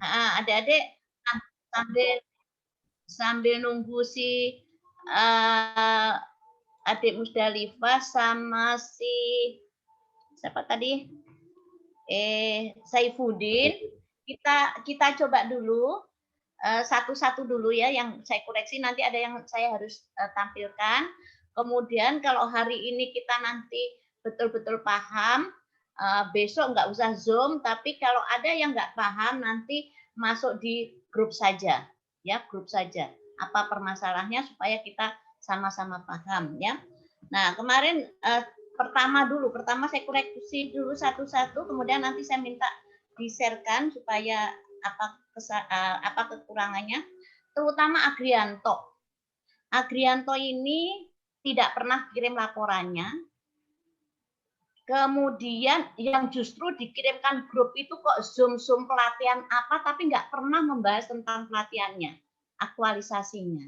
Adik-adik sambil sambil nunggu si adik Musdalifah sama si siapa tadi? Saifuddin, kita coba dulu satu-satu dulu ya yang saya koreksi, nanti ada yang saya harus tampilkan. Kemudian kalau hari ini kita nanti betul-betul paham, besok nggak usah Zoom, tapi kalau ada yang nggak paham nanti masuk di grup saja, ya grup saja. Apa permasalahannya supaya kita sama-sama paham ya. Nah kemarin pertama saya koreksi dulu satu-satu, kemudian nanti saya minta di-sharekan supaya apa kekurangannya, terutama Agrianto. Agrianto ini tidak pernah kirim laporannya. Kemudian yang justru dikirimkan grup itu kok Zoom pelatihan apa, tapi nggak pernah membahas tentang pelatihannya, aktualisasinya.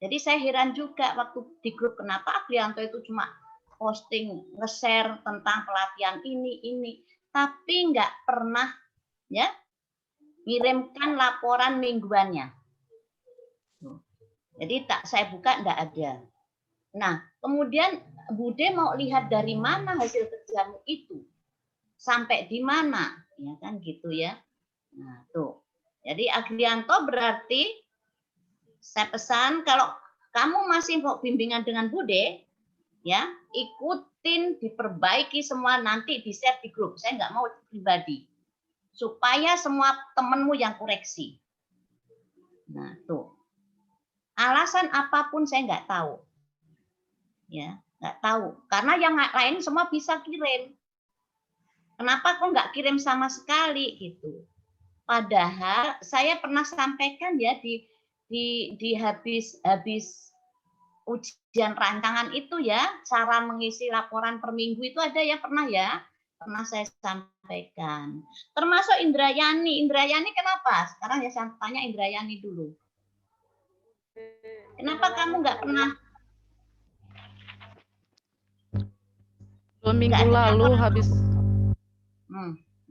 Jadi saya heran juga waktu di grup kenapa Agrianto itu cuma posting, nge-share tentang pelatihan ini, tapi nggak pernah ya kirimkan laporan mingguannya. Jadi saya buka enggak ada. Nah, kemudian Bude mau lihat dari mana hasil kerjamu itu. Sampai di mana, ya kan gitu ya. Nah, tuh. Jadi Agrianto berarti saya pesan kalau kamu masih mau bimbingan dengan Bude, ya, ikutin, diperbaiki semua, nanti di-share di grup. Saya nggak mau pribadi. Supaya semua temenmu yang koreksi. Nah, tuh. Alasan apapun saya nggak tahu. Ya, nggak tahu. Karena yang lain semua bisa kirim. Kenapa kok nggak kirim sama sekali gitu? Padahal saya pernah sampaikan ya di habis ujian rancangan itu ya, cara mengisi laporan per minggu itu ada ya, pernah saya sampaikan. Termasuk Indrayani. Indrayani kenapa? Sekarang ya saya tanya Indrayani dulu. Kenapa kamu nggak pernah? 2 minggu lalu habis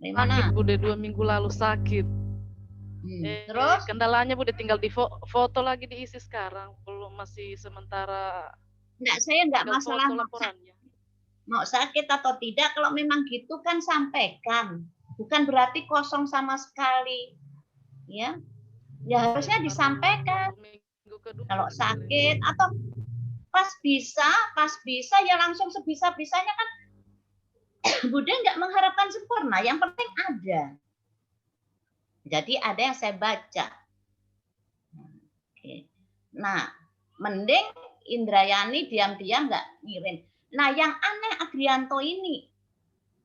sakit, Bude, 2 minggu lalu sakit. Terus? Kendalanya Bude tinggal di foto lagi diisi sekarang, belum, masih sementara. Enggak, saya enggak masalah mau sakit atau tidak. Kalau memang gitu kan sampaikan, bukan berarti kosong sama sekali, ya harusnya disampaikan. Kalau sakit atau pas bisa ya langsung sebisa-bisanya kan. Bude nggak mengharapkan sempurna, yang penting ada. Jadi ada yang saya baca. Nah, mending Indrayani diam-diam nggak ngirim. Nah, yang aneh Agrianto ini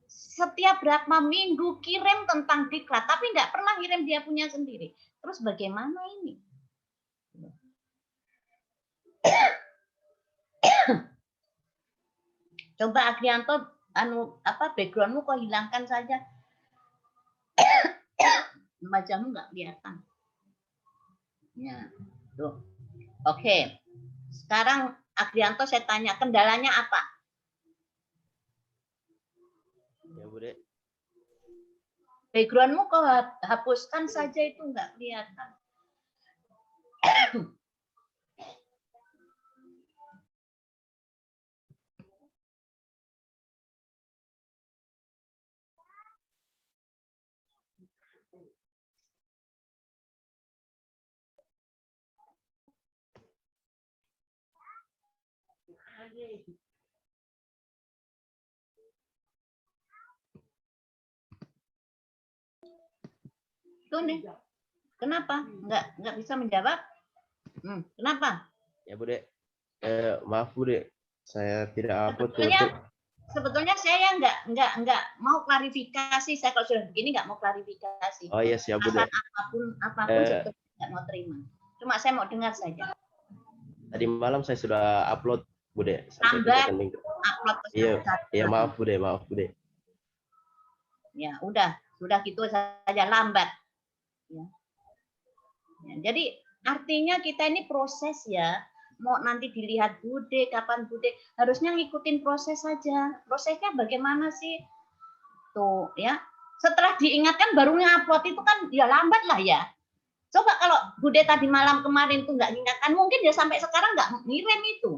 setiap berapa minggu kirim tentang diklat, tapi nggak pernah kirim dia punya sendiri. Terus bagaimana ini? Coba Agrianto, backgroundmu kok hilangkan saja. Wajahmu nggak kelihatan. Ya, tuh. Oke. Sekarang Agrianto saya tanya, kendalanya apa? Ya, Bude. Backgroundmu kok hapuskan saja, itu nggak kelihatan. Itu nih, kenapa nggak bisa menjawab? Kenapa? Ya Bude, maaf Bude, saya tidak upload. Sebetulnya saya nggak mau klarifikasi. Saya kalau sudah begini nggak mau klarifikasi. Oh iya siap Bude. Apapun sebetulnya nggak mau terima. Cuma saya mau dengar saja. Tadi malam saya sudah upload Bude. Upload. Iya maaf Bude. Ya udah gitu saja, lambat. Ya, jadi artinya kita ini proses ya. Mau nanti dilihat Bude, kapan Bude, harusnya ngikutin proses saja. Prosesnya bagaimana sih? Tuh ya. setelah diingatkan baru ngupload itu kan ya lambat lah ya. Coba kalau Bude tadi malam kemarin tuh nggak mengingatkan, mungkin ya sampai sekarang nggak ngirim itu.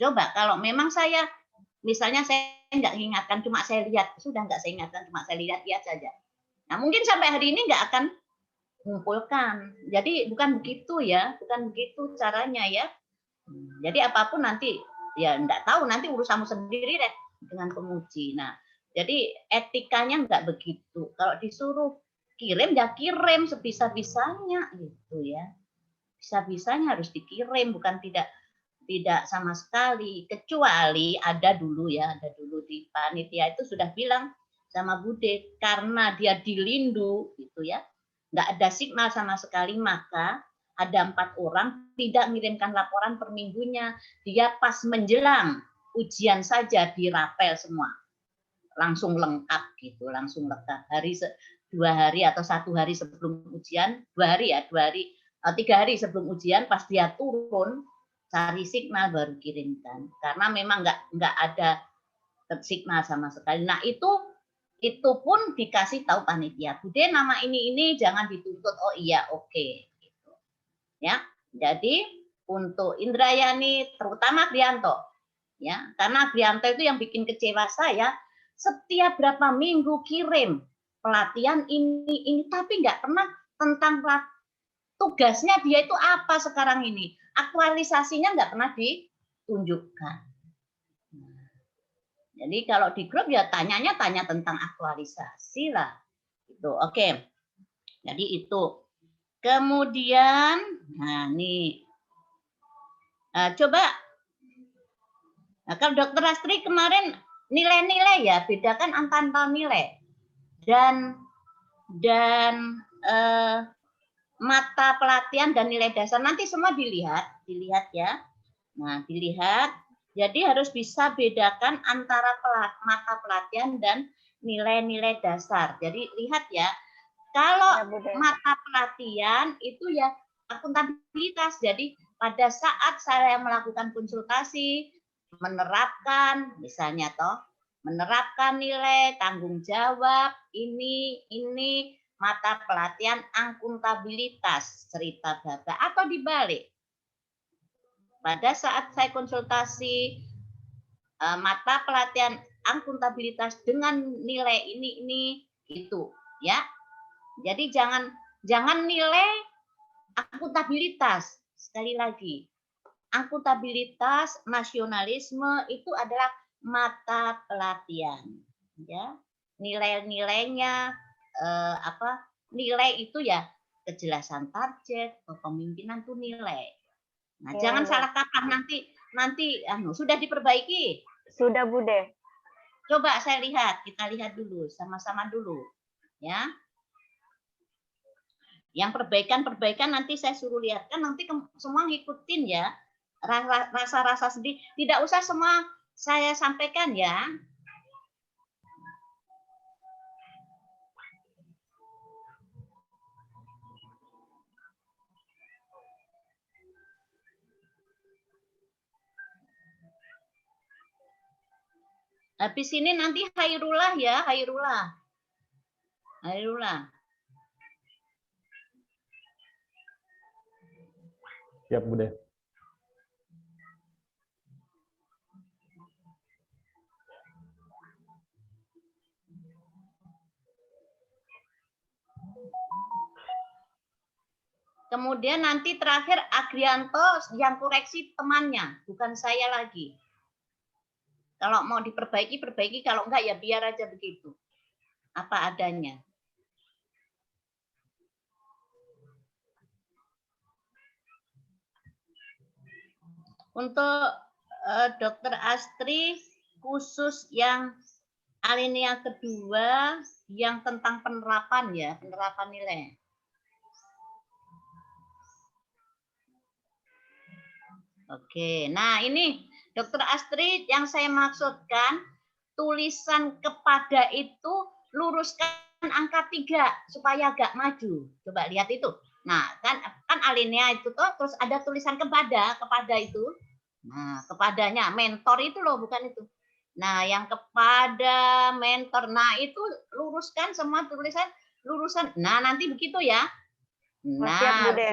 Coba kalau memang saya, misalnya saya nggak mengingatkan, cuma saya lihat, sudah nggak saya ingatkan, cuma saya lihat saja. Nah mungkin sampai hari ini nggak akan mengumpulkan. Jadi bukan begitu ya, bukan begitu caranya ya. Jadi apapun nanti, ya nggak tahu, nanti urusanmu sendiri deh dengan penguji. Nah, jadi etikanya nggak begitu. Kalau disuruh kirim ya kirim sebisa-bisanya gitu ya. Bisa-bisanya harus dikirim, bukan tidak sama sekali. Kecuali ada dulu di panitia itu sudah bilang sama Bude, karena dia dilindu gitu ya, nggak ada signal sama sekali, maka ada 4 orang tidak mengirimkan laporan per minggunya. Dia pas menjelang ujian saja dirapel semua, langsung lengkap gitu, langsung lengkap. 2 hari atau 1 hari sebelum ujian, 2 hari ya, 3 hari sebelum ujian, pas dia turun cari signal baru kirimkan, karena memang nggak ada signal sama sekali. Nah itu pun dikasih tahu panitia, Bude nama ini jangan dituntut. Oh iya, oke. Gitu. Ya, jadi untuk Indrayani, terutama Grianto, ya, karena Grianto itu yang bikin kecewa saya, setiap berapa minggu kirim pelatihan ini, tapi nggak pernah tentang tugasnya dia itu apa sekarang ini, aktualisasinya nggak pernah ditunjukkan. Jadi kalau di grup ya tanya tentang aktualisasi lah. Itu oke. Jadi itu. Kemudian, nah nih, coba, nah, kalau Dokter Astri kemarin nilai-nilai ya, bedakan antara nilai dan mata pelatihan dan nilai dasar. Nanti semua dilihat ya. Nah, dilihat. Jadi harus bisa bedakan antara mata pelatihan dan nilai-nilai dasar. Jadi lihat ya, kalau mata pelatihan itu ya akuntabilitas. Jadi pada saat saya melakukan konsultasi, menerapkan misalnya menerapkan nilai tanggung jawab ini mata pelatihan akuntabilitas, cerita data, atau dibalik. Pada saat saya konsultasi mata pelatihan akuntabilitas dengan nilai ini gitu ya. Jadi jangan nilai akuntabilitas. Sekali lagi, akuntabilitas nasionalisme itu adalah mata pelatihan ya. Nilai-nilainya nilai itu ya kejelasan target, kepemimpinan itu nilai. Nah, jangan salah kaprah, nanti sudah diperbaiki. Sudah, Bude. Coba kita lihat dulu, sama-sama dulu ya. Yang perbaikan nanti saya suruh lihatkan, nanti semua ngikutin ya. Rasa-rasa sedih tidak usah semua saya sampaikan ya. Habis ini nanti Hairullah ya, Hairullah. Siap, Bude. Kemudian nanti terakhir Agrianto yang koreksi temannya, bukan saya lagi. Kalau mau diperbaiki, perbaiki. Kalau enggak ya biar aja begitu. Apa adanya. Untuk Dokter Astri, khusus yang alinea kedua, yang tentang penerapan ya, penerapan nilai. Oke, nah ini Dokter Astrid yang saya maksudkan, tulisan kepada itu luruskan angka 3 supaya agak maju. Coba lihat itu. Nah, kan alinea itu terus ada tulisan kepada itu. Nah, kepadanya mentor itu loh, bukan itu. Nah, yang kepada mentor. Nah, itu luruskan semua tulisan, luruskan. Nah, nanti begitu ya. Oh, siap, Nah, Bude.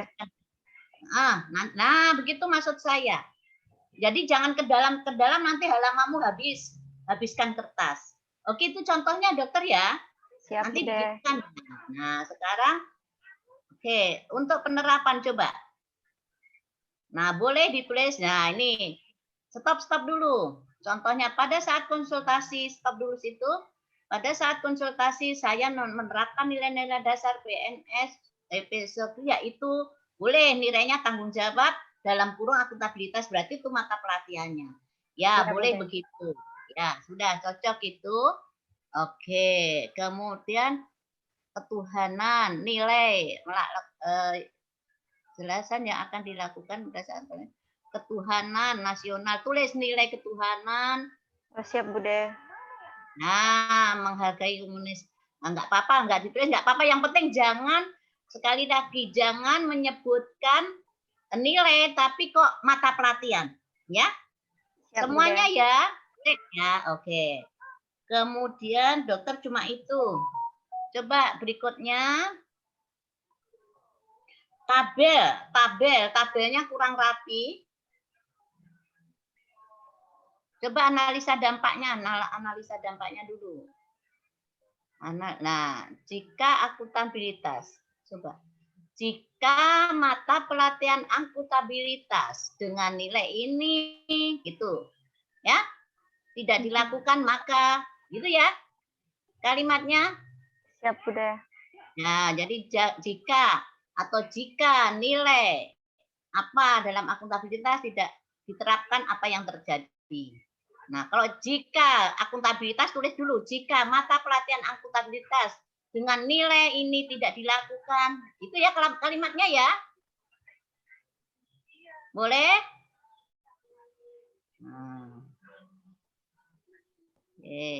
nah, begitu maksud saya. Jadi jangan ke dalam nanti halamanmu habis. Habiskan kertas. Oke, itu contohnya dokter ya. Siap, Nanti Bude. diberikan. Nah, sekarang oke, untuk penerapan coba. Nah, boleh ditulis. Nah, ini stop dulu. Contohnya pada saat konsultasi, stop dulu situ. Pada saat konsultasi saya menerapkan nilai-nilai dasar PNS episode yaitu boleh nilainya tanggung jawab dalam kurung akuntabilitas, berarti itu mata pelatihannya. Ya, Ya, boleh Bude. begitu. Ya, sudah cocok itu. Oke, kemudian ketuhanan, nilai, jelasan yang akan dilakukan berdasarkan ketuhanan nasional. Tulis nilai ketuhanan. Oh, siap, Bude. Nah, menghargai komunis. Nah, enggak apa-apa, enggak ditulis, enggak apa-apa. Yang penting jangan, sekali lagi, jangan menyebutkan nilai, tapi kok mata pelatihan. Ya, Siap, semuanya Bude. ya. Ya, oke. Kemudian dokter cuma itu. Coba berikutnya. Tabelnya kurang rapi. Coba analisa dampaknya dulu. Nah, jika akuntabilitas, coba. Jika mata pelatihan akuntabilitas dengan nilai ini, gitu, ya, tidak dilakukan maka, gitu ya, kalimatnya. Siap, Bude. Nah, jadi jika nilai apa dalam akuntabilitas tidak diterapkan, apa yang terjadi. Nah, kalau jika akuntabilitas, tulis dulu. Jika mata pelatihan akuntabilitas dengan nilai ini tidak dilakukan. Itu ya kalimatnya ya. Boleh?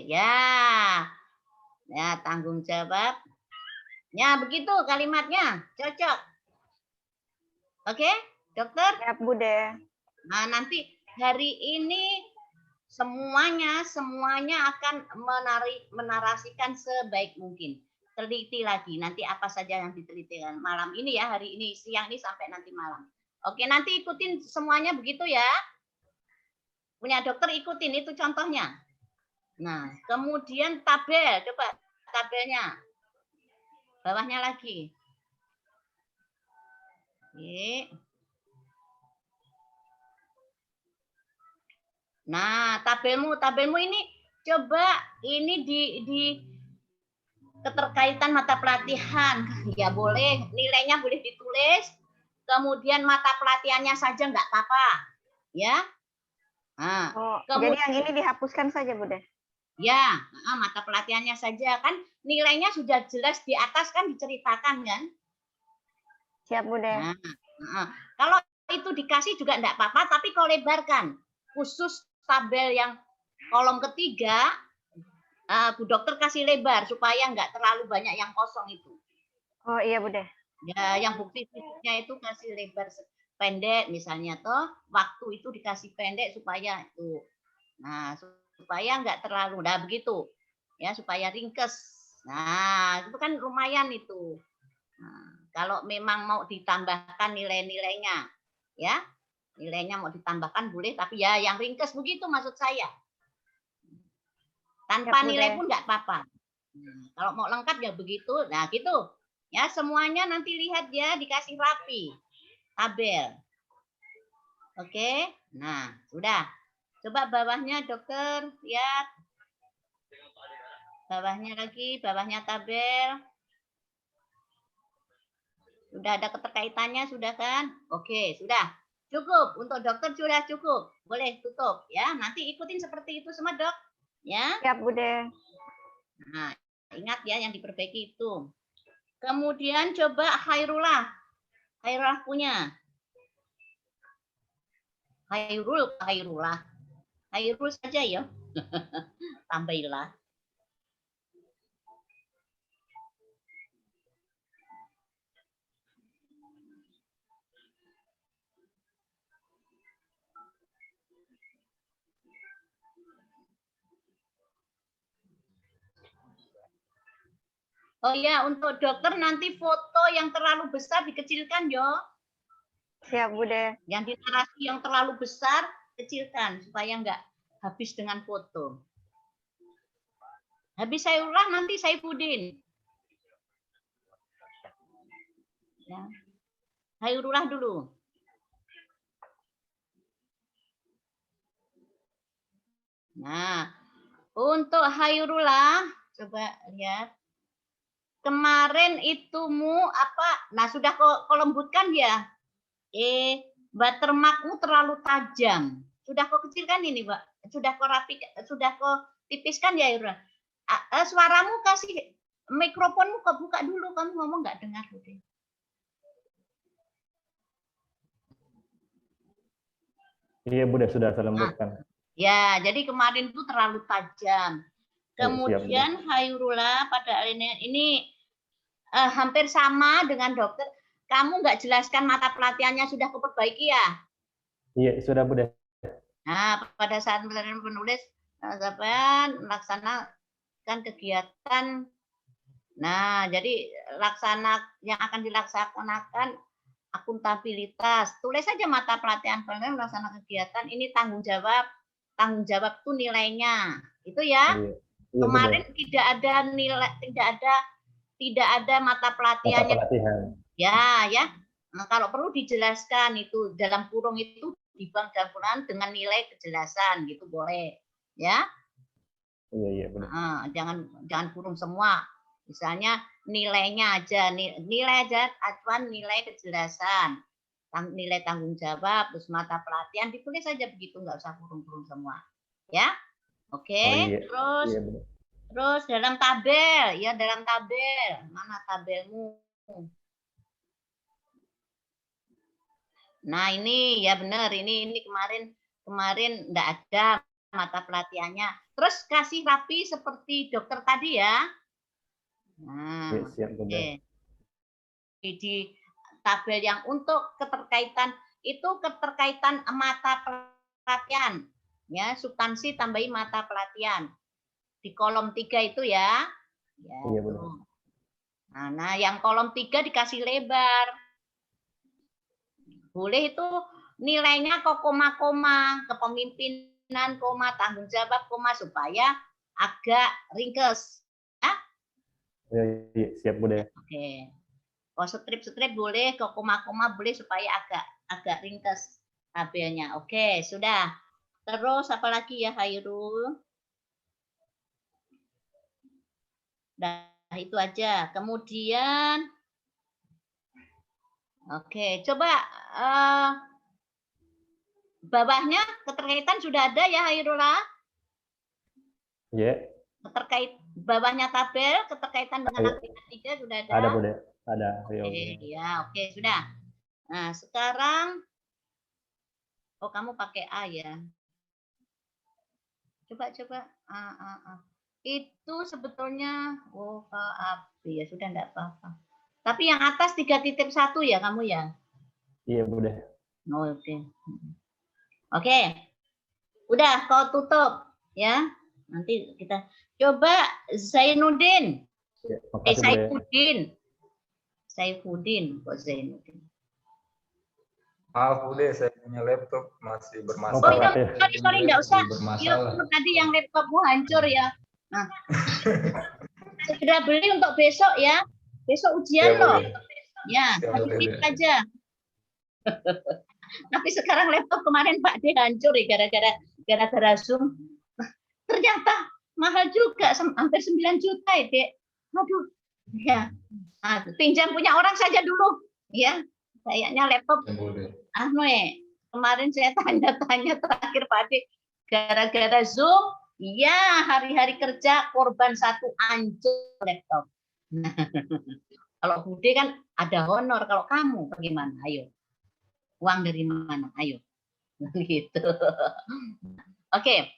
Ya. Ya, tanggung jawab. Ya, begitu kalimatnya. Cocok. Oke, dokter? Siap, Bude. Nah, nanti hari ini semuanya akan menarasikan sebaik mungkin. Teliti lagi nanti apa saja yang diteliti malam ini ya, hari ini, siang ini sampai nanti malam. Oke, nanti ikutin semuanya begitu ya. Punya dokter ikutin, itu contohnya. Nah, kemudian tabel, coba tabelnya. Bawahnya lagi. Oke. Nah, tabelmu ini coba ini di keterkaitan mata pelatihan. Ya boleh, nilainya boleh ditulis. Kemudian mata pelatihannya saja nggak apa-apa. Ya. Nah, Oh, kemudian, jadi yang ini dihapuskan saja, Bude. ya, mata pelatihannya saja kan nilainya sudah jelas di atas kan diceritakan kan. Siap, Bude. Kalau itu dikasih juga enggak apa-apa, tapi kalau lebarkan, khusus tabel yang kolom ketiga, Bu Dokter kasih lebar supaya enggak terlalu banyak yang kosong itu. Oh iya, Bude. Ya, yang bukti fisiknya itu kasih lebar pendek misalnya toh, waktu itu dikasih pendek supaya itu. Nah, supaya enggak terlalu, nah begitu. Ya, supaya ringkes. Nah, itu kan lumayan itu. Nah, kalau memang mau ditambahkan nilai-nilainya, ya, nilainya mau ditambahkan boleh, tapi ya yang ringkes begitu maksud saya. Tanpa nilai pun nggak apa-apa. Nah, kalau mau lengkap ya begitu, nah gitu. Ya semuanya nanti lihat ya dikasih rapi tabel. Oke, nah sudah. Coba bawahnya dokter lihat. Bawahnya lagi, bawahnya tabel. Sudah ada keterkaitannya, sudah kan? Oke, sudah. Cukup. Untuk dokter sudah cukup. Boleh tutup. Ya, nanti ikutin seperti itu semua, dok. Ya. Siap, Bude. Nah, ingat ya yang diperbaiki itu. Kemudian coba Khairullah. Khairullah punya. Khairullah. Khairul saja ya. Tambailah. Oh ya, untuk dokter nanti foto yang terlalu besar dikecilkan yo. Siap, Bude. Yang di narasi yang terlalu besar kecilkan supaya nggak habis dengan foto. Habis saya ulang nanti saya Saifuddin. Ya. Hairullah dulu. Nah, untuk Hairullah coba lihat. Kemarin itumu apa? Nah, sudah kau lembutkan ya? Watermarkmu terlalu tajam. Sudah kau kecilkan ini, Mbak? Sudah kau rapi, sudah kau tipiskan ya, Ira? Suaramu kasih mikrofonmu kau buka dulu, kamu ngomong nggak dengar. Iya, Bude, sudah saya lembutkan. Ya, jadi kemarin itu terlalu tajam. Kemudian Hairullah pada ini hampir sama dengan dokter. Kamu nggak jelaskan mata pelatihannya sudah kuperbaiki ya? Iya, sudah, Bude. Nah, pada saat penulis melaksanakan kegiatan. Nah, jadi yang akan dilaksanakan akuntabilitas. Tulis saja mata pelatihan melaksanakan kegiatan. Ini tanggung jawab itu nilainya. Itu ya. Iya. Kemarin tidak ada nilai, tidak ada mata pelatihannya. Mata pelatihan. Ya. Nah, kalau perlu dijelaskan itu dalam kurung itu di bank dan kurungan dengan nilai kejelasan gitu boleh, ya. Iya, benar. Jangan kurung semua. Misalnya nilainya aja, nilai aja, acuan nilai kejelasan, nilai tanggung jawab, terus mata pelatihan ditulis saja begitu, nggak usah kurung-kurung semua, ya. Oke, Iya. terus Iya, benar. terus dalam tabel, ya dalam tabel, mana tabelmu? Nah ini ya benar, ini kemarin enggak ada mata pelatihannya. Terus kasih rapi seperti dokter tadi ya. Nah, Ya, siap, Bunda. di tabel yang untuk keterkaitan mata pelatihan, ya substansi tambahi mata pelatihan di kolom 3 itu ya. Iya, benar. Nah, yang kolom 3 dikasih lebar. Boleh itu nilainya kok koma-koma, kepemimpinan, koma, tanggung jawab, koma, supaya agak ringkes. Ya? Iya, siap, Bunda. Oke. Kalau strip-strip boleh, kok koma-koma boleh supaya agak ringkes tabelnya. Oke, sudah. Terus apa lagi ya, Hairul? Nah, itu aja. Kemudian oke, coba bawahnya keterkaitan sudah ada ya, Hairullah? Iya. Terkait bawahnya tabel keterkaitan dengan aktivitas 3 sudah ada? Ada, Bunda. Ada. Oke, sudah. Nah, sekarang kamu pakai A ya. Coba. Itu sebetulnya ya sudah enggak apa-apa. Tapi yang atas 3.1 ya kamu ya? Iya, Bunda. Oke. Udah kau tutup ya. Nanti kita coba Zainuddin. Ya, makasih, Saifuddin kok Zainuddin. Maaf Bude, saya punya laptop masih bermasalah. Oh iya, sorry enggak usah. Ya, tadi yang laptopmu hancur ya. Nah, segera beli untuk besok ya. Besok ujian loh. Ya, habis aja. Tapi sekarang laptop kemarin Pak D hancur ya gara-gara Zoom. Ternyata mahal juga, hampir 9 juta ya, Dek. Aduh. Ya. Nah, pinjam punya orang saja dulu. Ya. Kayaknya laptop. Kemarin saya tanya-tanya terakhir Pak D gara-gara Zoom. Ya, hari-hari kerja korban satu hancur laptop. Kalau Bude kan ada honor, kalau kamu bagaimana? Ayo. Uang dari mana? Ayo. Gitu. Oke.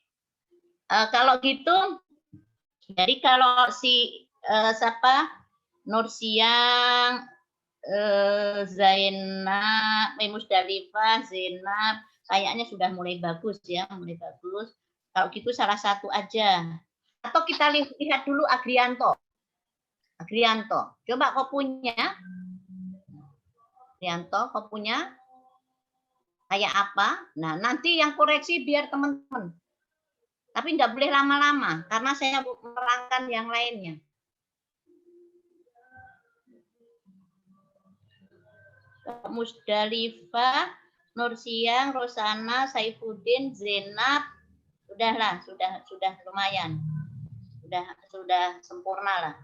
Kalau gitu, jadi kalau si Nursiang, Zainab, Musdalifah, Zainab, kayaknya sudah mulai bagus ya, mulai bagus. Kalau gitu salah satu aja. Atau kita lihat dulu Agrianto. Agrianto. Coba kau punya. Agrianto, kau punya kayak apa? Nah, nanti yang koreksi biar teman-teman. Tapi nggak boleh lama-lama karena saya menerangkan yang lainnya. Musdalifah, Nursiang, Rosana, Saifuddin, Zainab, sudahlah, sudah lumayan, sudah sempurna lah.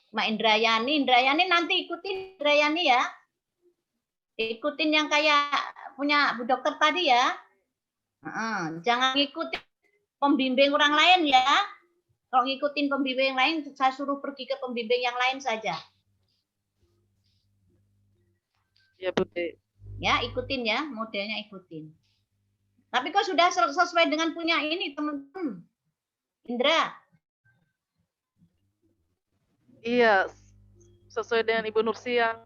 Mak Indrayani nanti ikutin Indrayani ya, ikutin yang kayak punya Bu Dokter tadi ya, jangan ikutin pembimbing orang lain ya. Kalau ngikutin pembimbing yang lain, saya suruh pergi ke pembimbing yang lain saja. Ya, Bude. Ya, ikutin ya, modelnya ikutin. Tapi kok sudah sesuai dengan punya ini, teman-teman? Indra? Iya, sesuai dengan Ibu Nursiang.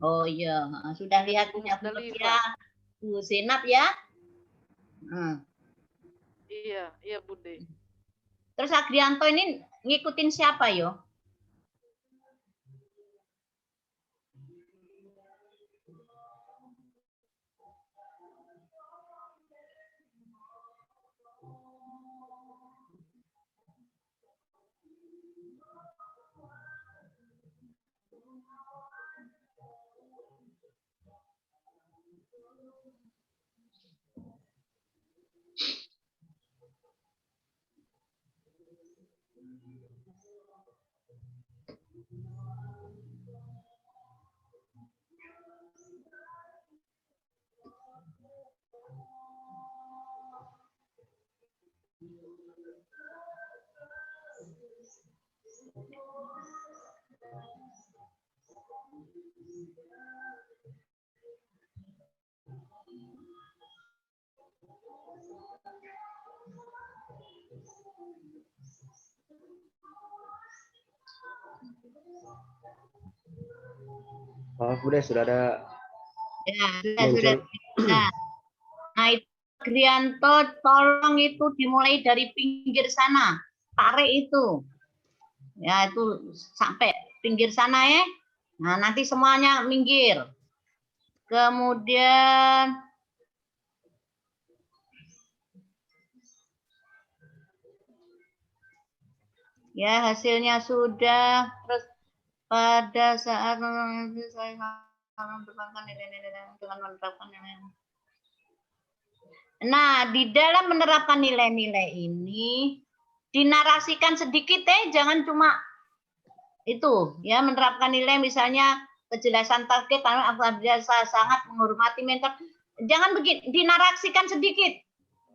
Oh iya, sudah lihat punya Bu Zainab ya? Iya, Bude. Terus Agrianto ini ngikutin siapa yo? Maaf Bude, sudah ada Ya, muncul. sudah. Nah, itu Agrianto, tolong itu dimulai dari pinggir sana. Tarik itu. Ya, itu sampai pinggir sana ya. Nah, nanti semuanya minggir. Kemudian ya, hasilnya sudah. Terus pada saat saya menerapkan nilai-nilai dengan menerapkan nilai. Nah, di dalam menerapkan nilai-nilai ini dinarasikan sedikit jangan cuma itu ya, menerapkan nilai misalnya kejelasan target karena apabila saya sangat menghormati mentor, jangan begini, dinarasikan sedikit.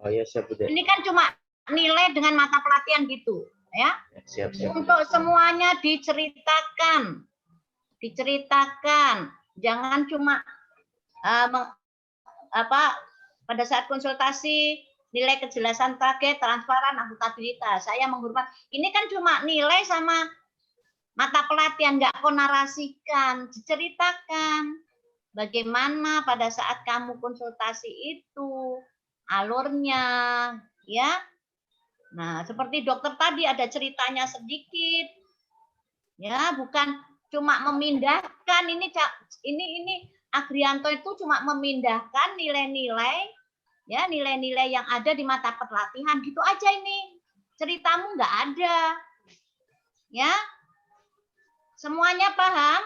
Oh iya, siap Bude. Ini kan cuma nilai dengan mata pelatihan gitu ya. Siap. Untuk semuanya diceritakan, jangan cuma pada saat konsultasi nilai kejelasan target, transparan, akuntabilitas. Saya menghormati. Ini kan cuma nilai sama mata pelatihan, nggak kau narasikan, diceritakan bagaimana pada saat kamu konsultasi itu alurnya, ya. Nah, seperti dokter tadi ada ceritanya sedikit, ya, bukan cuma memindahkan. Ini Agrianto itu cuma memindahkan nilai-nilai, ya, nilai-nilai yang ada di mata pelatihan gitu aja ini. Ceritamu nggak ada, ya. Semuanya paham?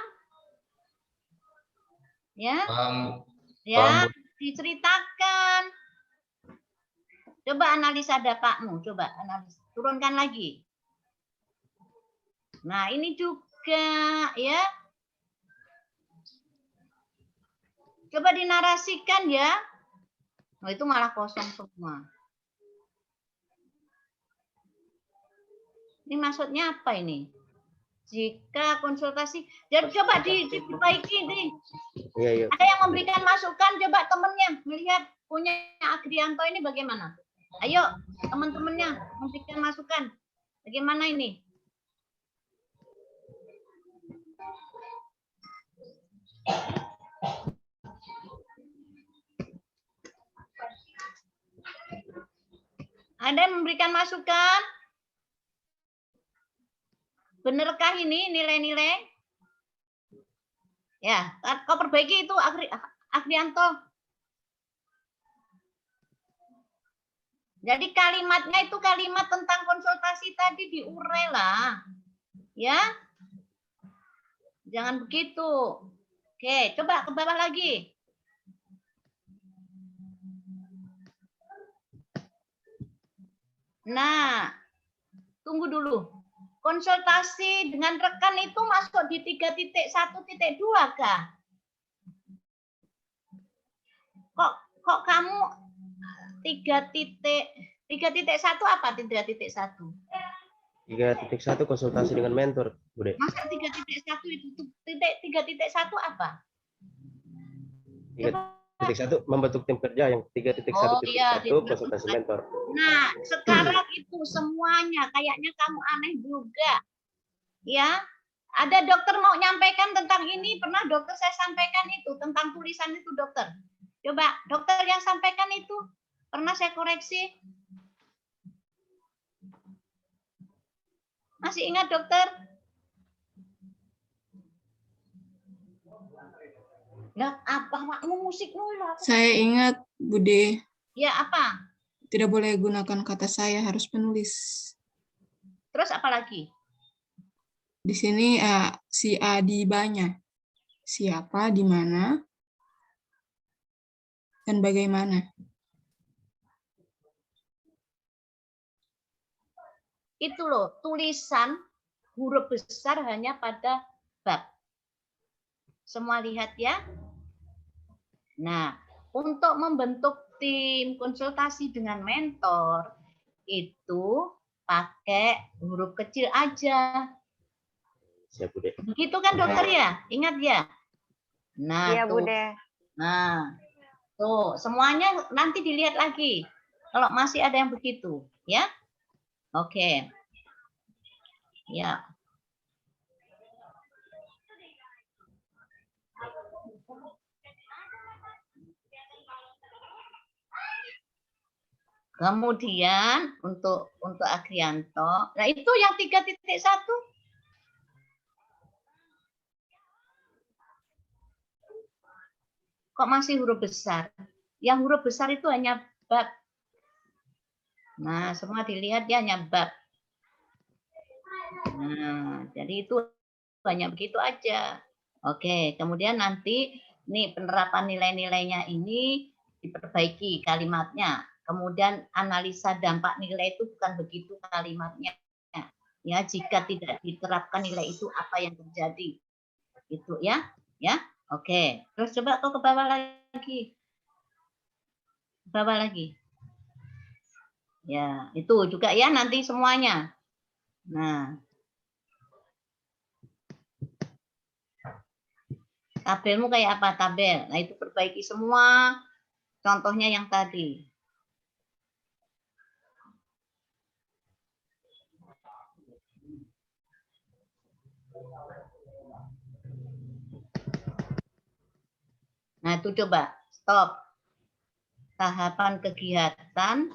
Ya? Paham. Ya, diceritakan. Coba analisa datamu, coba analisa. Turunkan lagi. Nah, ini juga ya. Coba dinarasikan ya. Oh, itu malah kosong semua. Ini maksudnya apa ini? Jika konsultasi, jadi coba diperbaiki nih. Iya. Ada yang memberikan masukan, coba temennya melihat punya Agrianto ini bagaimana? Ayo teman-temannya memberikan masukan. Bagaimana ini? Ada yang memberikan masukan? Benarkah ini nilai-nilai? Ya, kau perbaiki itu Agrianto. Jadi kalimatnya itu kalimat tentang konsultasi tadi diurai lah. Ya. Jangan begitu. Oke, coba ke bawah lagi. Nah, tunggu dulu. Konsultasi dengan rekan itu masuk di 3.1.2 kah? Kok kamu 3.1 apa 3.1? 3.1 konsultasi dengan mentor, Bude. Masa 3.1 itu 3.1 apa? 3.1 membentuk tim kerja, yang 3.1.1 iya, konsultasi mentor. Nah, sekarang itu semuanya kayaknya kamu aneh juga. Ya, ada dokter mau nyampaikan tentang ini, pernah dokter saya sampaikan itu tentang tulisan itu dokter. Coba dokter yang sampaikan itu pernah saya koreksi. Masih ingat dokter? Lah apa makmu musik lah? Saya ingat, Bude. Ya apa? Tidak boleh gunakan kata saya, harus penulis. Terus apa lagi? Di sini si A di banyak. Siapa, di mana, dan bagaimana. Itu loh, tulisan huruf besar hanya pada bab. Semua lihat ya. Nah, untuk membentuk tim konsultasi dengan mentor, itu pakai huruf kecil aja. Siap, Bude. Begitu kan dokter ya? Ingat ya? Nah, Iya, tuh. Bude. Nah, tuh semuanya nanti dilihat lagi. Kalau masih ada yang begitu, ya. Oke. Ya. Kemudian untuk Agrianto, nah itu yang 3.1. Kok masih huruf besar? Yang huruf besar itu hanya bab. Nah, semua dilihat dia hanya bab. Nah, jadi itu banyak begitu aja. Oke, kemudian nanti nih penerapan nilai-nilainya ini diperbaiki kalimatnya. Kemudian analisa dampak nilai itu bukan begitu kalimatnya. Ya, jika tidak diterapkan nilai itu apa yang terjadi? Itu ya. Ya. Oke. Terus coba kau ke bawah lagi. Bawah lagi. Ya, itu juga ya nanti semuanya. Nah. Tabelmu kayak apa tabel? Nah, itu perbaiki semua. Contohnya yang tadi. Nah, itu coba stop. Tahapan kegiatan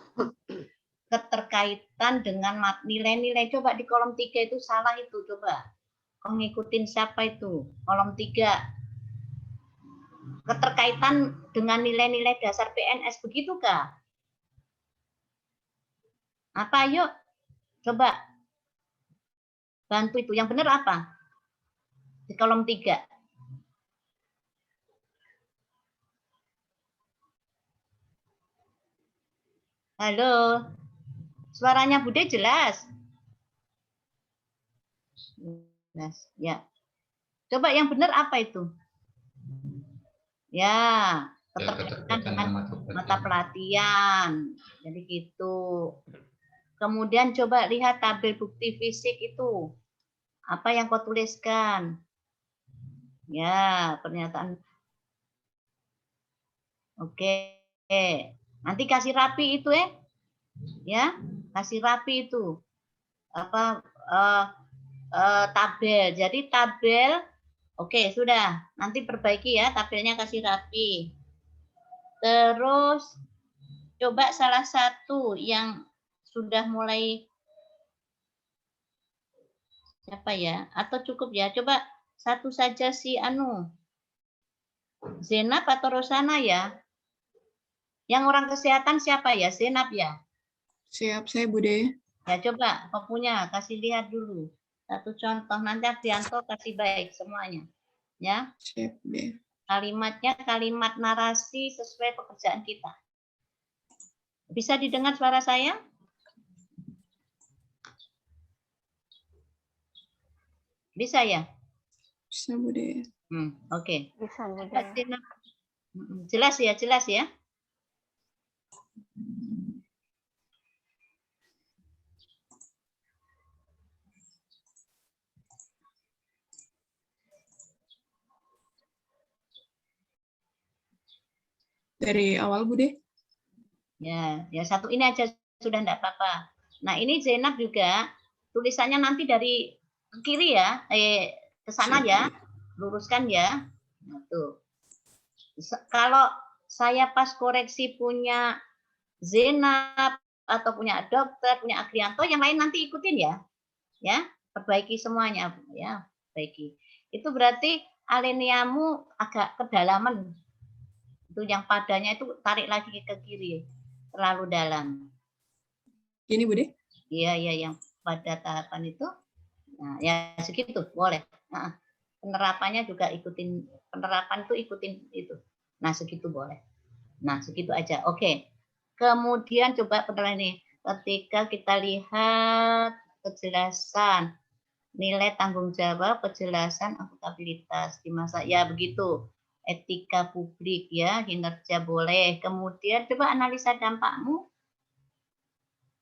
keterkaitan dengan nilai-nilai. Coba di kolom 3 itu salah itu. Coba. Kau ngikutin siapa itu? Kolom 3. Keterkaitan dengan nilai-nilai dasar PNS. Begitukah? Apa yuk? Coba. Bantu itu. Yang benar apa? Di kolom 3. Halo, suaranya Bude jelas? Jelas, ya. Coba yang benar apa itu? Ya, keterkaitan dengan mata pelatihan. Jadi gitu. Kemudian coba lihat tabel bukti fisik itu. Apa yang kau tuliskan? Ya, pernyataan. Oke. Nanti kasih rapi itu ya, kasih rapi itu apa tabel. Jadi tabel, oke sudah. Nanti perbaiki ya tabelnya, kasih rapi. Terus coba salah satu yang sudah mulai siapa ya? Atau cukup ya? Coba satu saja si Anu. Zenab atau Rosana ya? Yang orang kesehatan siapa ya? Zenab ya? Siap, saya Bude. Ya coba punya kasih lihat dulu. Satu contoh nanti Adrianto kasih baik semuanya. Ya. Siap, Bude. Kalimatnya kalimat narasi sesuai pekerjaan kita. Bisa didengar suara saya? Bisa ya? Bisa, Bude. Oke. Bisa, Bude. Jelas ya, jelas ya. Dari awal, Bude. Ya, ya satu ini aja sudah enggak apa-apa. Nah, ini Zainab juga tulisannya nanti dari kiri ya, ke sana Siap, ya. Bude. Luruskan ya. Nah, tuh. Kalau saya pas koreksi punya Zainab atau punya dokter, punya Agrianto, yang lain nanti ikutin ya. Ya, perbaiki semuanya ya, perbaiki. Itu berarti aliniamu agak kedalaman. Itu yang padanya itu tarik lagi ke kiri. Terlalu dalam. Ini, Bude. Iya, iya yang pada tahapan itu. Nah, ya segitu boleh. Nah, penerapannya juga ikutin, penerapan itu ikutin itu. Nah, segitu boleh. Nah, segitu aja. Oke. Kemudian coba penerapan ini. Ketika kita lihat kejelasan nilai tanggung jawab, kejelasan akuntabilitas di masa ya begitu. Etika publik ya, kinerja boleh. Kemudian coba analisa dampakmu.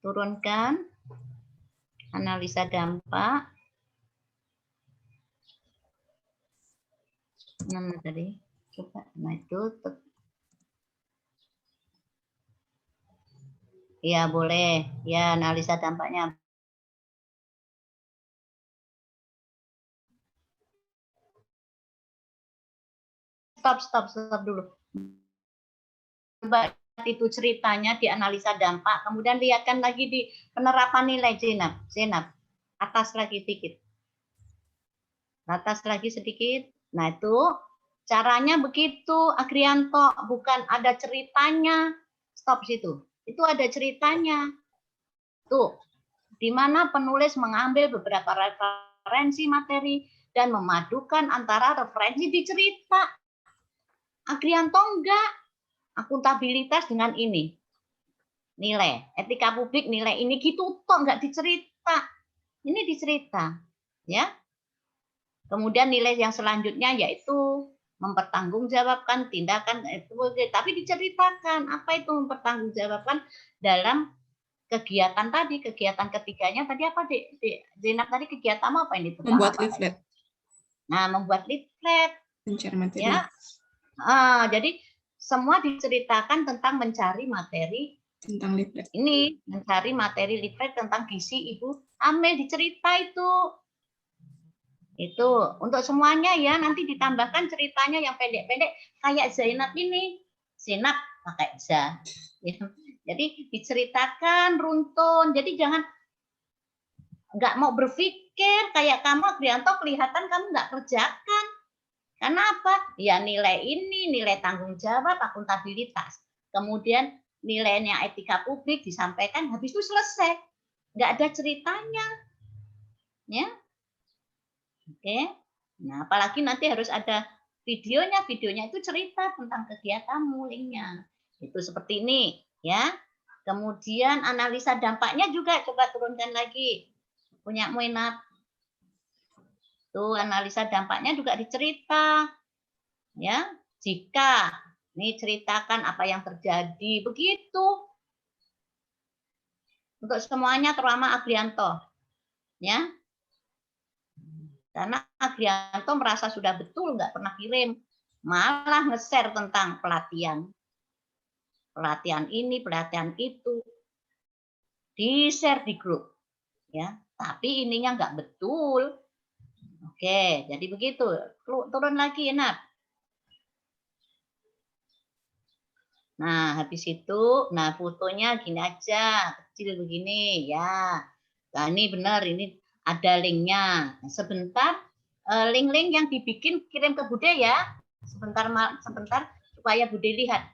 Turunkan. Analisa dampak. Mana tadi? Coba, nah itu. Ya boleh. Ya analisa dampaknya. Stop dulu. Coba itu ceritanya dianalisa dampak, kemudian lihatkan lagi di penerapan nilai Zainab. Atas lagi sedikit. Atas lagi sedikit. Nah, itu caranya begitu, Agrianto, bukan ada ceritanya. Stop situ. Itu ada ceritanya. Tuh, di mana penulis mengambil beberapa referensi materi dan memadukan antara referensi di cerita. Agrianto enggak. Akuntabilitas dengan ini. Nilai. Etika publik nilai ini gitu toh enggak dicerita. Ini dicerita. Ya. Kemudian nilai yang selanjutnya yaitu mempertanggungjawabkan tindakan itu, tapi diceritakan apa itu mempertanggungjawabkan dalam kegiatan tadi, kegiatan ketiganya tadi apa Zainab tadi kegiatan apa ini? Membuat leaflet. Nah, membuat leaflet. Mencari materi. Ya. Jadi semua diceritakan tentang mencari materi Tentang leaflet. ini, mencari materi leaflet tentang gizi ibu hamil, dicerita itu. Itu untuk semuanya ya, nanti ditambahkan ceritanya yang pendek-pendek kayak Zainab ini. Zainab pakai za. Ya. Jadi diceritakan runtun. Jadi jangan nggak mau berpikir kayak kamu Agrianto, kelihatan kamu nggak kerjakan. Karena apa? Ya nilai ini, nilai tanggung jawab, akuntabilitas. Kemudian nilainya etika publik disampaikan, habis itu selesai. Nggak ada ceritanya. Ya. Oke. Nah, apalagi nanti harus ada videonya. Videonya itu cerita tentang kegiatanmu, linknya. Itu seperti ini, ya. Kemudian analisa dampaknya juga coba turunkan lagi. Punya Muinab. Tuh, analisa dampaknya juga dicerita. Ya, jika ini ceritakan apa yang terjadi, begitu. Untuk semuanya terutama Agrianto. Ya. Karena Agrianto merasa sudah betul, nggak pernah kirim. Malah nge-share tentang pelatihan. Pelatihan ini, pelatihan itu. Di-share di grup. Ya, tapi ininya nggak betul. Oke, jadi begitu. Turun lagi, Nat. Nah, habis itu, nah fotonya gini aja, kecil begini ya. Nah, ini benar, ini ada linknya. Nah, sebentar, link-link yang dibikin kirim ke Bude ya. Sebentar supaya Bude lihat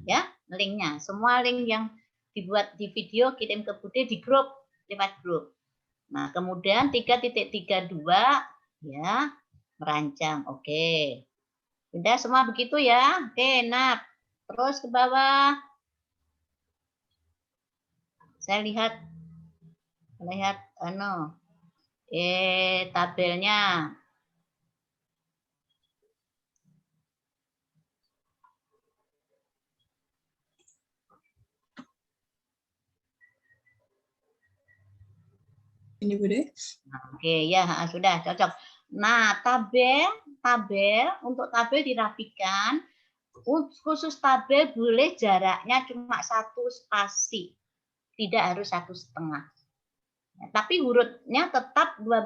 ya linknya. Semua link yang dibuat di video kirim ke Bude di grup, lewat grup. Nah, kemudian 3.32 ya, merancang. Oke. Udah semua begitu ya. Oke, nah. Terus ke bawah. Saya lihat tabelnya. Ini Bude. Oke, ya sudah cocok. Nah, untuk tabel dirapikan. Khusus tabel boleh jaraknya cuma 1 spasi, tidak harus 1,5. Tapi hurufnya tetap 12.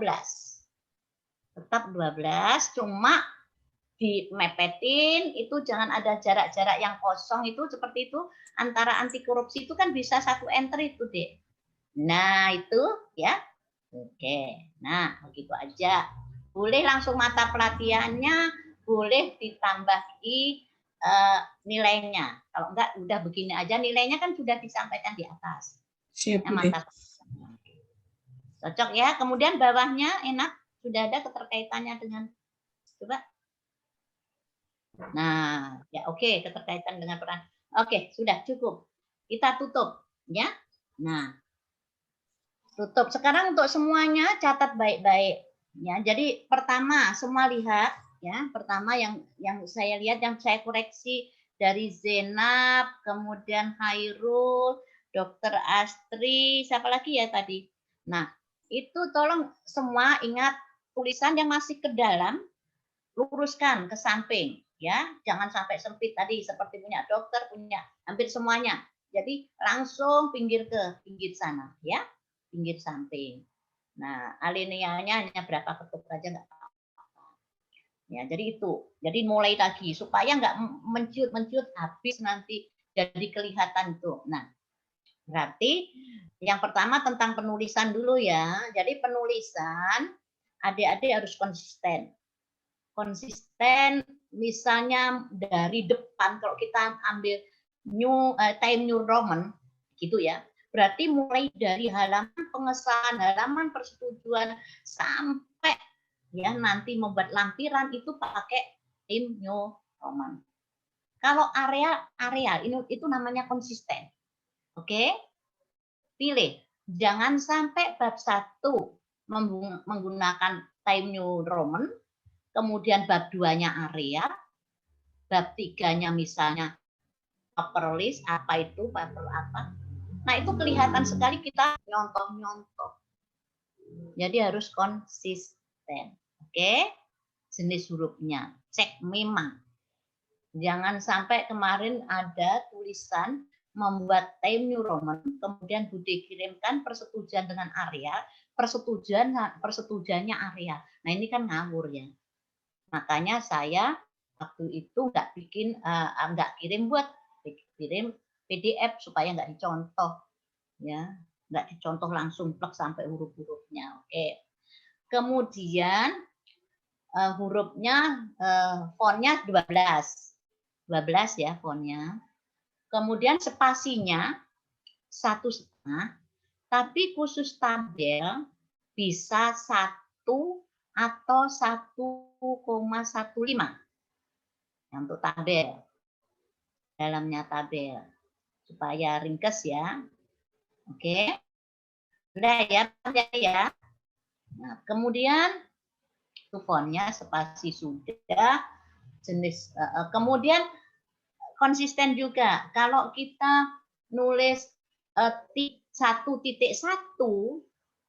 Tetap 12, cuma dimepetin itu jangan ada jarak-jarak yang kosong itu seperti itu antara anti korupsi itu kan bisa 1 enter itu deh. Nah itu ya. Oke, nah begitu aja. Boleh langsung mata pelatihannya, boleh ditambahi nilainya. Kalau enggak udah begini aja nilainya kan sudah disampaikan di atas. Siap, Ya, Bude. mantap. Cocok ya. Kemudian bawahnya enak sudah ada keterkaitannya dengan coba. Nah, ya oke, keterkaitan dengan peran. Oke, sudah cukup. Kita tutup ya. Nah, tutup. Sekarang untuk semuanya catat baik-baik ya. Jadi pertama semua lihat ya, pertama yang saya lihat yang saya koreksi dari Zenab, kemudian Hairul, Dr. Astri, siapa lagi ya tadi? Nah, itu tolong semua ingat tulisan yang masih ke dalam luruskan ke samping ya, jangan sampai sempit tadi seperti punya dokter, punya hampir semuanya. Jadi langsung pinggir ke pinggir sana ya, pinggir samping. Nah, alineanya hanya berapa ketuk saja nggak apa-apa. Ya, jadi itu. Jadi mulai lagi supaya nggak menciut habis nanti jadi kelihatan itu. Nah, berarti yang pertama tentang penulisan dulu ya. Jadi penulisan adik-adik harus konsisten. Konsisten misalnya dari depan kalau kita ambil Time New Roman gitu ya. Berarti mulai dari halaman pengesahan, halaman persetujuan sampai ya nanti membuat lampiran itu pakai Time New Roman. Kalau area itu namanya konsisten. Oke? Pilih. Jangan sampai bab 1 menggunakan Time New Roman, kemudian bab 2-nya area, bab 3-nya misalnya paper list, apa itu, paper apa. Nah, itu kelihatan sekali kita nyontoh-nyontoh. Jadi harus konsisten. Oke? Jenis hurufnya. Cek memang. Jangan sampai kemarin ada tulisan membuat Time New Roman, kemudian Bude kirimkan persetujuan dengan area, persetujuannya area. Nah, ini kan ngawur ya. Makanya saya waktu itu nggak kirim PDF supaya nggak dicontoh ya, nggak dicontoh langsung plek sampai huruf-hurufnya. Oke. Kemudian hurufnya fontnya 12 ya fontnya. Kemudian spasinya 1,5, tapi khusus tabel bisa 1 atau 1,15 untuk tabel, dalamnya tabel supaya ringkes ya. Oke, udah ya. Nah, kemudian itu fontnya spasi sudah, jenis kemudian konsisten juga. Kalau kita nulis 1.1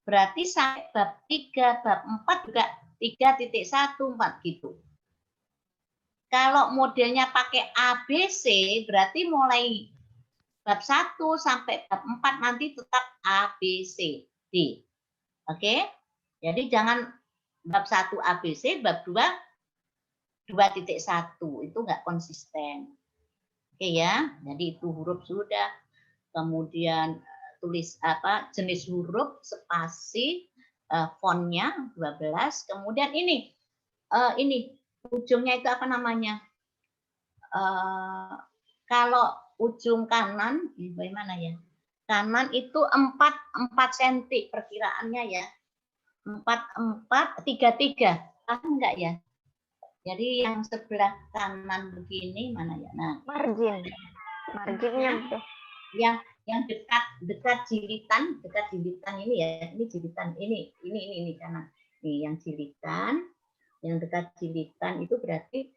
berarti sampai bab 3, bab 4 juga 3.14 gitu. Kalau modelnya pakai ABC berarti mulai bab 1 sampai bab 4 nanti tetap ABC D. Oke? Jadi jangan bab 1 ABC, bab 2 2.1 itu enggak konsisten. Oke ya, jadi itu huruf sudah. Kemudian tulis jenis huruf, spasi, fontnya 12. Kemudian ini ujungnya itu apa namanya? Kalau ujung kanan, bagaimana ya? Kanan itu 4 cm perkiraannya ya. 4, 3. Paham enggak ya? Jadi yang sebelah kanan begini mana ya? Nah, marginnya Bude. Yang dekat jilitan ini ya. Ini jilitan ini kanan. Nih yang jilitan, yang dekat jilitan itu berarti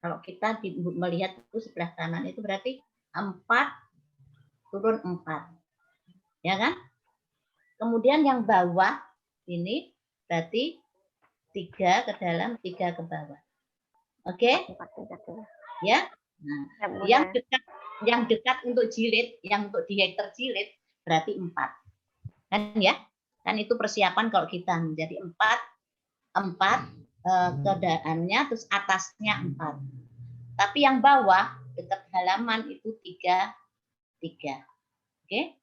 kalau kita melihat itu sebelah kanan itu berarti 4 turun 4. Ya kan? Kemudian yang bawah ini berarti 3 ke dalam, 3 ke bawah. Oke? Ya. Nah, yang dekat untuk jilid, yang untuk dihektare jilid berarti 4. Kan ya? Kan itu persiapan kalau kita menjadi 4 keadaannya, terus atasnya 4. Tapi yang bawah dekat halaman itu 3. Oke?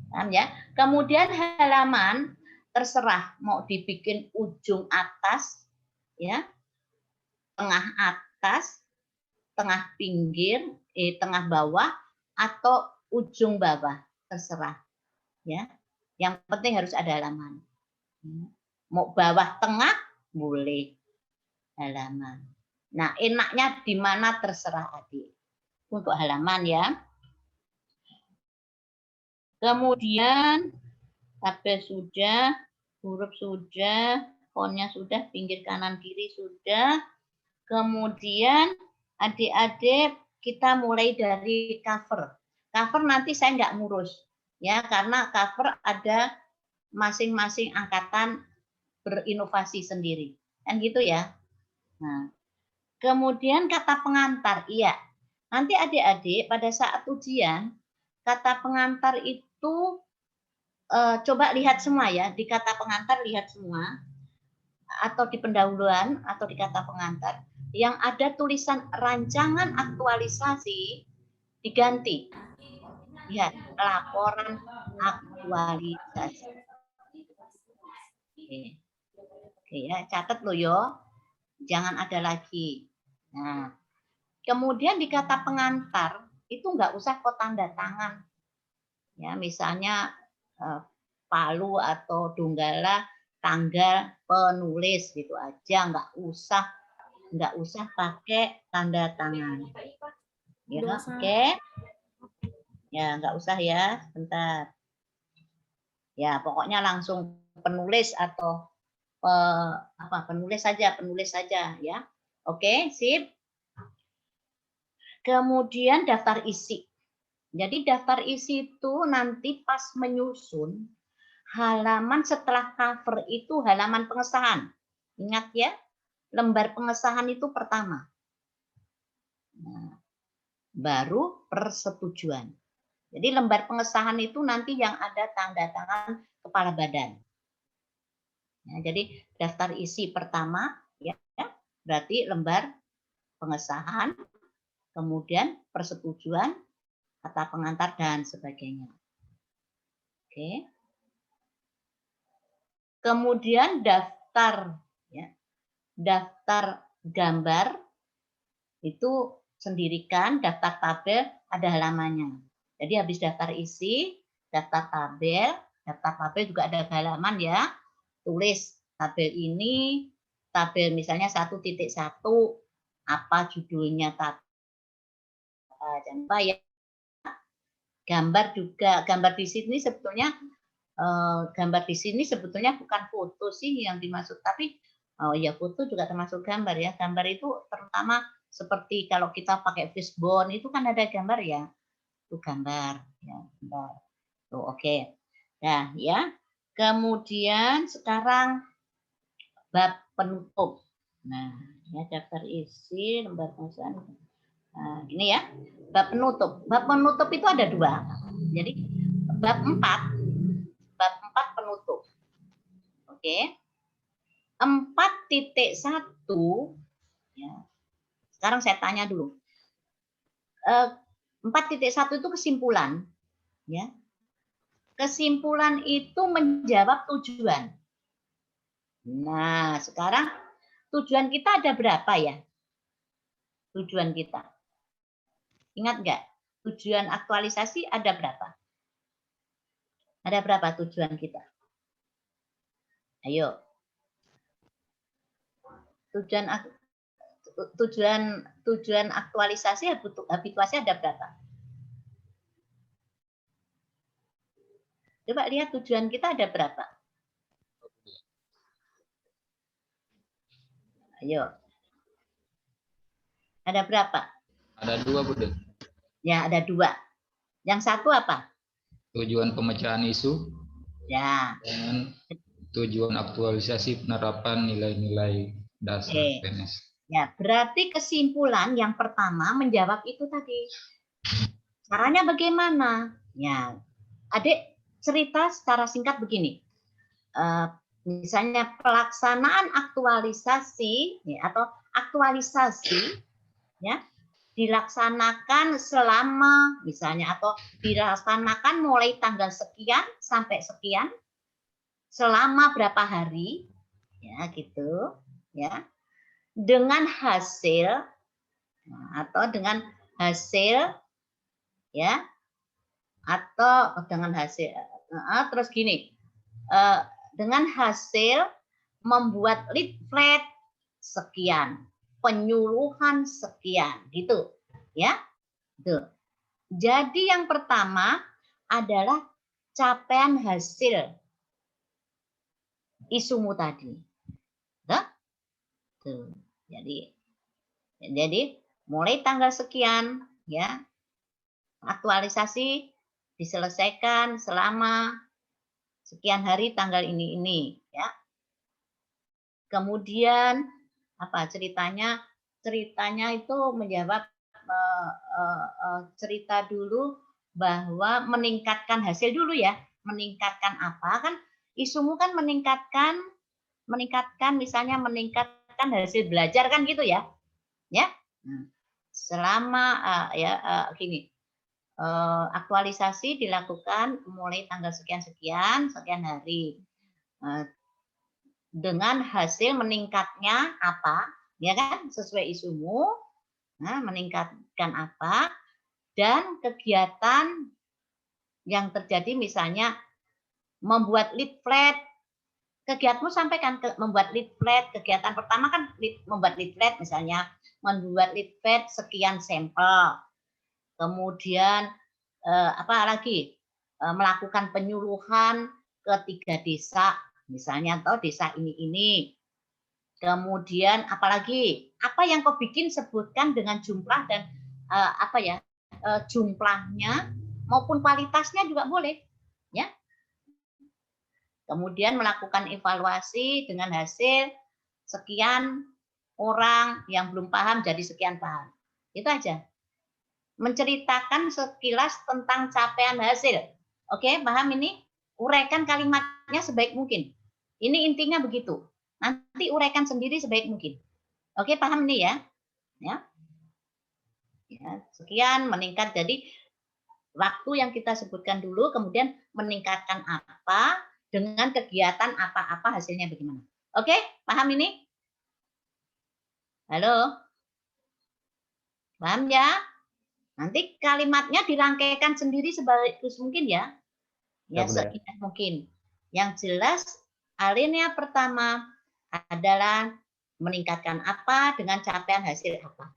Paham ya? Kemudian halaman terserah mau dibikin ujung atas ya, tengah atas, tengah pinggir, tengah bawah atau ujung bawah, terserah ya. Yang penting harus ada halaman. Mau bawah tengah boleh halaman. Nah, enaknya di mana terserah Adik. Untuk halaman ya. Kemudian tabel sudah, huruf sudah, fontnya sudah, pinggir kanan kiri sudah. Kemudian adik-adik kita mulai dari cover. Cover nanti saya nggak ngurus ya, karena cover ada masing-masing angkatan berinovasi sendiri. Kan gitu ya. Nah, kemudian kata pengantar, iya. Nanti adik-adik pada saat ujian kata pengantar itu coba lihat semua ya, di kata pengantar lihat semua, atau di pendahuluan atau di kata pengantar yang ada tulisan rancangan aktualisasi diganti. Lihat, laporan aktualisasi. Oke ya, catat lo yo, jangan ada lagi. Nah, kemudian di kata pengantar itu nggak usah kok tanda tangan. Ya, misalnya Palu atau Donggala tanggal penulis gitu aja, nggak usah pakai tanda tangan ya. Oke ya, nggak usah ya, bentar ya, pokoknya langsung penulis atau penulis saja ya. Oke, sip. Kemudian daftar isi. Jadi daftar isi itu nanti pas menyusun halaman setelah cover itu halaman pengesahan. Ingat ya, lembar pengesahan itu pertama. Nah, baru persetujuan. Jadi lembar pengesahan itu nanti yang ada tanda tangan kepala badan. Nah, jadi daftar isi pertama ya, berarti lembar pengesahan, kemudian persetujuan, kata pengantar dan sebagainya. Oke. Kemudian daftar ya. Daftar gambar itu sendirikan, daftar tabel ada halamannya. Jadi habis daftar isi, daftar tabel juga ada halaman ya. Tulis tabel ini, tabel misalnya 1.1, apa judulnya tabel. Jangan lupa ya. Gambar juga, gambar di sini sebetulnya bukan foto sih yang dimaksud, tapi ya foto juga termasuk gambar ya. Gambar itu terutama seperti kalau kita pakai fishbone itu kan ada gambar ya. Itu gambar ya, gambar. Tuh, oke. Nah, ya. Kemudian sekarang bab penutup. Nah, ya daftar isi, lembar pengesahan. Nah, ini ya, bab penutup. Bab penutup itu ada 2. Jadi bab 4 penutup. Oke. 4.1 ya. Sekarang saya tanya dulu. 4.1 itu kesimpulan, ya. Kesimpulan itu menjawab tujuan. Nah, sekarang tujuan kita ada berapa ya? Tujuan kita. Ingat nggak? Tujuan aktualisasi ada berapa? Ada berapa tujuan kita? Ayo. Tujuan aktualisasi habituasi ada berapa? Coba lihat tujuan kita ada berapa? Ayo. Ada berapa? Ada 2, Bude. Ya, ada 2. Yang satu apa? Tujuan pemecahan isu Ya. dengan tujuan aktualisasi penerapan nilai-nilai dasar PNS. Ya, berarti kesimpulan yang pertama menjawab itu tadi. Caranya bagaimana? Ya, Adik cerita secara singkat begini. Misalnya pelaksanaan aktualisasi ya, atau aktualisasi ya dilaksanakan selama misalnya atau dilaksanakan mulai tanggal sekian sampai sekian selama berapa hari ya gitu ya dengan hasil atau dengan hasil ya atau dengan hasil terus gini dengan hasil membuat leaflet sekian penyuluhan sekian gitu ya tuh. Jadi yang pertama adalah capaian hasil isumu tadi tuh. Jadi mulai tanggal sekian ya aktualisasi diselesaikan selama sekian hari tanggal ini ya kemudian apa ceritanya itu menjawab cerita dulu bahwa meningkatkan hasil dulu ya meningkatkan apa kan isumu kan meningkatkan misalnya meningkatkan hasil belajar kan gitu ya selama gini aktualisasi dilakukan mulai tanggal sekian hari dengan hasil meningkatnya apa ya kan sesuai isumu meningkatkan apa dan kegiatan yang terjadi misalnya membuat leaflet kegiatanmu sampaikan membuat leaflet kegiatan pertama kan membuat leaflet misalnya membuat leaflet sekian sampel kemudian apa lagi melakukan penyuluhan ke 3 desa misalnya atau desa ini kemudian apalagi apa yang kau bikin sebutkan dengan jumlah dan jumlahnya maupun kualitasnya juga boleh ya kemudian melakukan evaluasi dengan hasil sekian orang yang belum paham jadi sekian paham itu aja menceritakan sekilas tentang capaian hasil oke paham ini uraikan kalimatnya sebaik mungkin ini intinya begitu. Nanti uraikan sendiri sebaik mungkin. Oke, paham nih ya? Ya, sekian meningkat. Jadi waktu yang kita sebutkan dulu, kemudian meningkatkan apa dengan kegiatan apa-apa hasilnya bagaimana. Oke, paham ini? Halo? Paham ya? Nanti kalimatnya dirangkaikan sendiri sebaik mungkin ya. Ya, seindah mungkin. Yang jelas alinea pertama adalah meningkatkan apa dengan capaian hasil apa.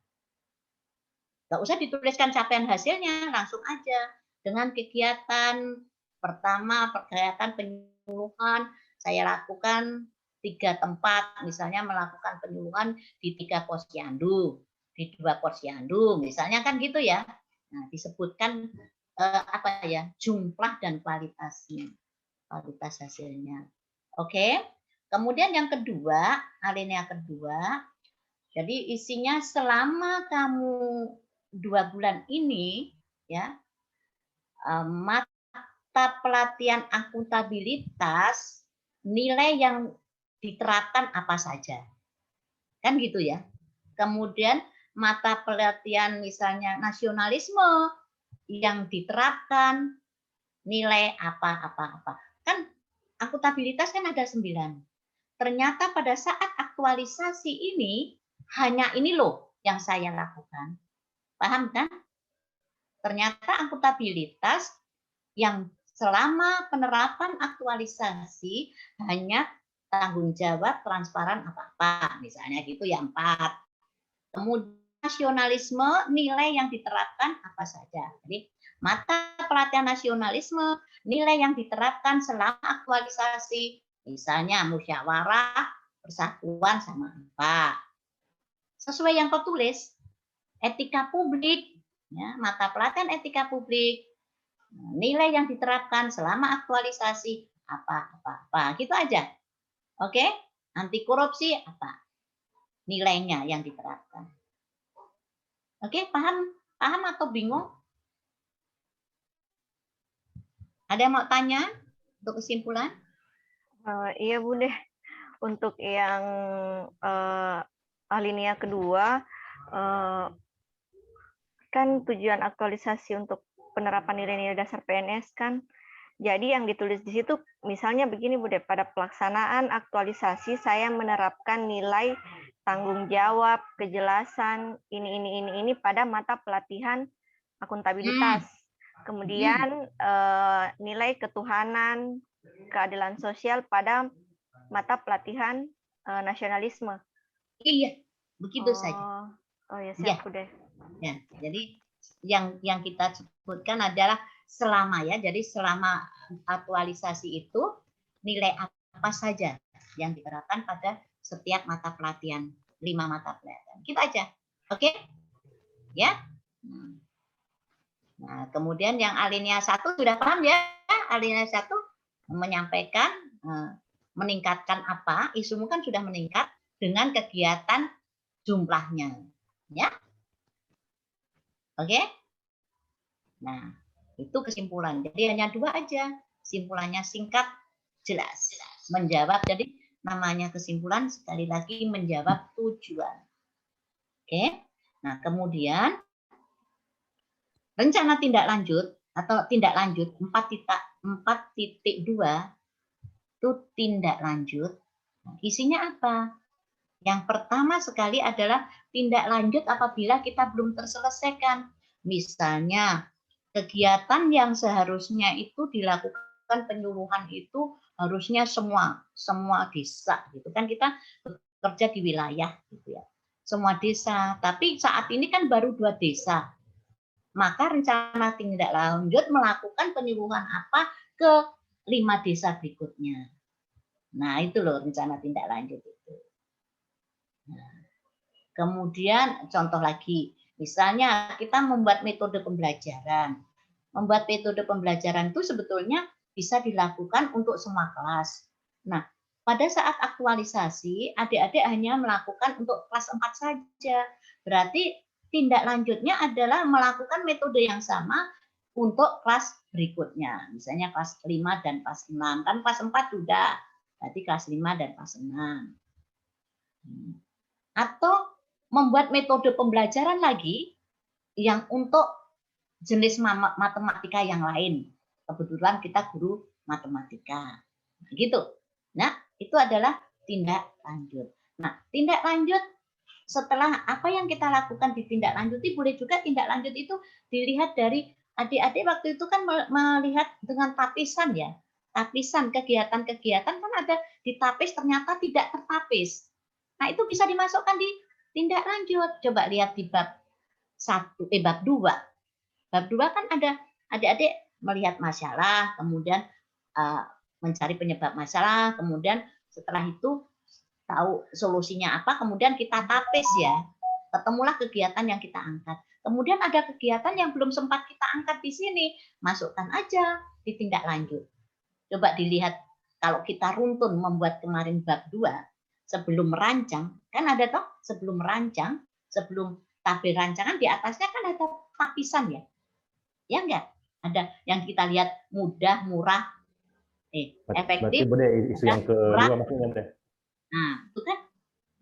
Nggak usah dituliskan capaian hasilnya, langsung aja. Dengan kegiatan pertama, kegiatan penyuluhan, saya lakukan 3 tempat, misalnya melakukan penyuluhan di 3 posyandu, di 2 posyandu, misalnya kan gitu ya. Nah, disebutkan jumlah dan kualitasnya, kualitas hasilnya. Oke, kemudian yang kedua, alinea kedua, jadi isinya selama kamu 2 bulan ini, ya, mata pelatihan akuntabilitas, nilai yang diterapkan apa saja, kan gitu ya. Kemudian mata pelatihan misalnya nasionalisme, yang diterapkan, nilai apa. Kan akuntabilitas kan ada 9. Ternyata pada saat aktualisasi ini, hanya ini loh yang saya lakukan. Paham kan? Ternyata akuntabilitas yang selama penerapan aktualisasi hanya tanggung jawab transparan apa-apa, misalnya gitu ya 4. Kemudian nasionalisme, nilai yang diterapkan apa saja. Jadi mata pelatihan nasionalisme, nilai yang diterapkan selama aktualisasi, misalnya musyawarah, persatuan sama apa. Sesuai yang kau tulis, etika publik, ya, mata pelatihan etika publik, nilai yang diterapkan selama aktualisasi apa, gitu aja. Oke, anti korupsi apa? Nilainya yang diterapkan. Oke, paham atau bingung? Ada yang mau tanya untuk kesimpulan? Iya Bunda, untuk yang alinea kedua, kan tujuan aktualisasi untuk penerapan nilai-nilai dasar PNS kan. Jadi yang ditulis di situ misalnya begini Bunda, pada pelaksanaan aktualisasi saya menerapkan nilai tanggung jawab, kejelasan, ini pada mata pelatihan akuntabilitas. Kemudian nilai ketuhanan, keadilan sosial pada mata pelatihan nasionalisme. Iya, begitu saja. Oh ya, siap Bunda. Ya, jadi yang kita sebutkan adalah selama ya. Jadi selama aktualisasi itu nilai apa saja yang diterapkan pada setiap mata pelatihan, 5 mata pelatihan. Kita aja. Oke? Ya. Nah, kemudian yang alinea 1 sudah paham ya? Alinea 1 menyampaikan meningkatkan apa? Isumu kan sudah meningkat dengan kegiatan jumlahnya. Ya. Oke? Nah, itu kesimpulan. Jadi hanya 2 aja. Kesimpulannya singkat, jelas. Menjawab. Jadi namanya kesimpulan sekali lagi menjawab tujuan. Oke? Nah, kemudian rencana tindak lanjut atau tindak lanjut 4.2 itu tindak lanjut. Nah, isinya apa? Yang pertama sekali adalah tindak lanjut apabila kita belum terselesaikan. Misalnya kegiatan yang seharusnya itu dilakukan penyuluhan itu harusnya semua desa gitu kan, kita bekerja di wilayah gitu ya. Semua desa, tapi saat ini kan baru 2 desa. Maka rencana tindak lanjut melakukan penyuluhan apa ke 5 desa berikutnya. Nah, itu loh rencana tindak lanjut itu. Nah, kemudian contoh lagi, misalnya kita membuat metode pembelajaran. Membuat metode pembelajaran itu sebetulnya bisa dilakukan untuk semua kelas. Nah, pada saat aktualisasi, adik-adik hanya melakukan untuk kelas 4 saja. Berarti tindak lanjutnya adalah melakukan metode yang sama untuk kelas berikutnya. Misalnya kelas 5 dan kelas 6. Kan kelas 4 sudah, berarti kelas 5 dan kelas 6. Atau membuat metode pembelajaran lagi yang untuk jenis matematika yang lain. Kebetulan kita guru matematika. Gitu. Nah, itu adalah tindak lanjut. Nah, tindak lanjut setelah apa yang kita lakukan di tindak lanjuti, boleh juga tindak lanjut itu dilihat dari adik-adik waktu itu kan melihat dengan tapisan ya. Tapisan kegiatan-kegiatan kan ada di tapis ternyata tidak tertapis. Nah, itu bisa dimasukkan di tindak lanjut. Coba lihat di bab 2. Bab 2 kan ada adik-adik melihat masalah, kemudian mencari penyebab masalah, kemudian setelah itu tahu solusinya apa, kemudian kita tapis ya. Ketemulah kegiatan yang kita angkat. Kemudian ada kegiatan yang belum sempat kita angkat di sini, masukkan aja di tindak lanjut. Coba dilihat kalau kita runtun membuat kemarin bab 2, sebelum merancang, kan ada toh sebelum merancang, sebelum tabel rancangan di atasnya kan ada tapisan ya. Ya enggak? Ada yang kita lihat mudah, murah, efektif. Berarti Bude isu yang kedua maksudnya Bude. Nah, itu kan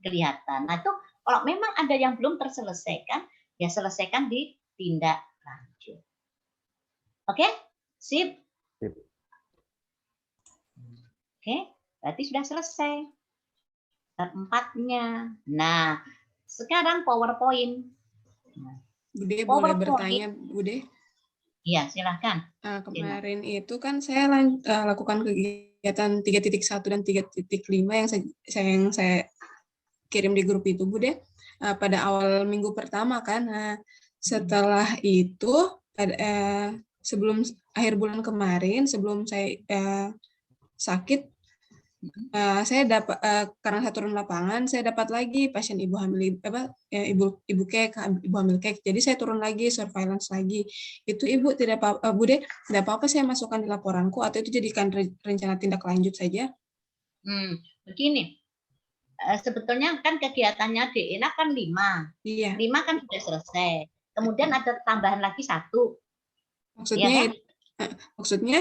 kelihatan. Nah, itu kalau memang ada yang belum terselesaikan, ya selesaikan di tindak lanjut. Oke? Sip. Sip. Oke, berarti sudah selesai. Step 4-nya. Nah, sekarang PowerPoint. Bude boleh PowerPoint. bertanya, Bude? Iya, silahkan. Kemarin itu kan saya lakukan kegiatan 3.1 dan 3.5 yang saya kirim di grup itu, Bude. Pada awal minggu pertama kan. Nah, setelah itu sebelum akhir bulan kemarin, sebelum saya sakit, saya dapat karena saya turun lapangan, saya dapat lagi pasien ibu hamil ibu kek, ibu hamil kek. Jadi saya turun lagi, surveillance lagi. Itu Ibu tidak apa Bude, tidak apa-apa saya masukkan di laporanku atau itu jadikan rencana tindak lanjut saja? Begini. Sebetulnya kan kegiatannya DNA kan 5. Iya. 5 kan sudah selesai. Kemudian ada tambahan lagi 1. Maksudnya, ya kan? Maksudnya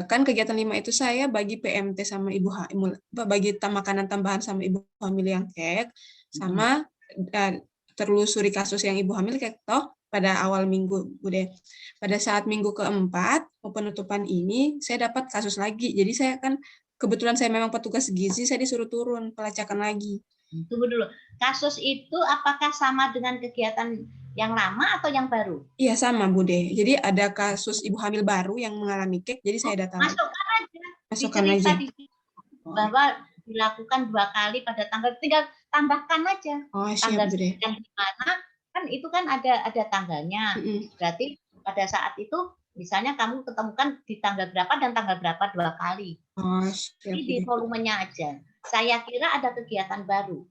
kan kegiatan 5 itu saya bagi PMT sama ibu hamil, bagi makanan tambahan sama ibu hamil yang kek, sama terlusuri kasus yang ibu hamil kek toh pada awal minggu, Bude. Pada saat minggu keempat penutupan ini saya dapat kasus lagi. Jadi saya kan kebetulan saya memang petugas gizi, saya disuruh turun pelacakan lagi. Tunggu dulu. Kasus itu apakah sama dengan kegiatan yang lama atau yang baru? Iya, sama, Bude. Jadi ada kasus ibu hamil baru yang mengalami kek, jadi saya datang. Masukkan aja. Masukkan aja. Bahwa dilakukan 2 kali pada tanggal, tinggal tambahkan aja. Oh, tanggal siap, Bude. yang di mana kan itu kan ada tanggalnya. Berarti pada saat itu misalnya kamu ketemukan di tanggal berapa dan tanggal berapa 2 kali. Oh, siap, Jadi di volumenya aja. Saya kira ada kegiatan baru.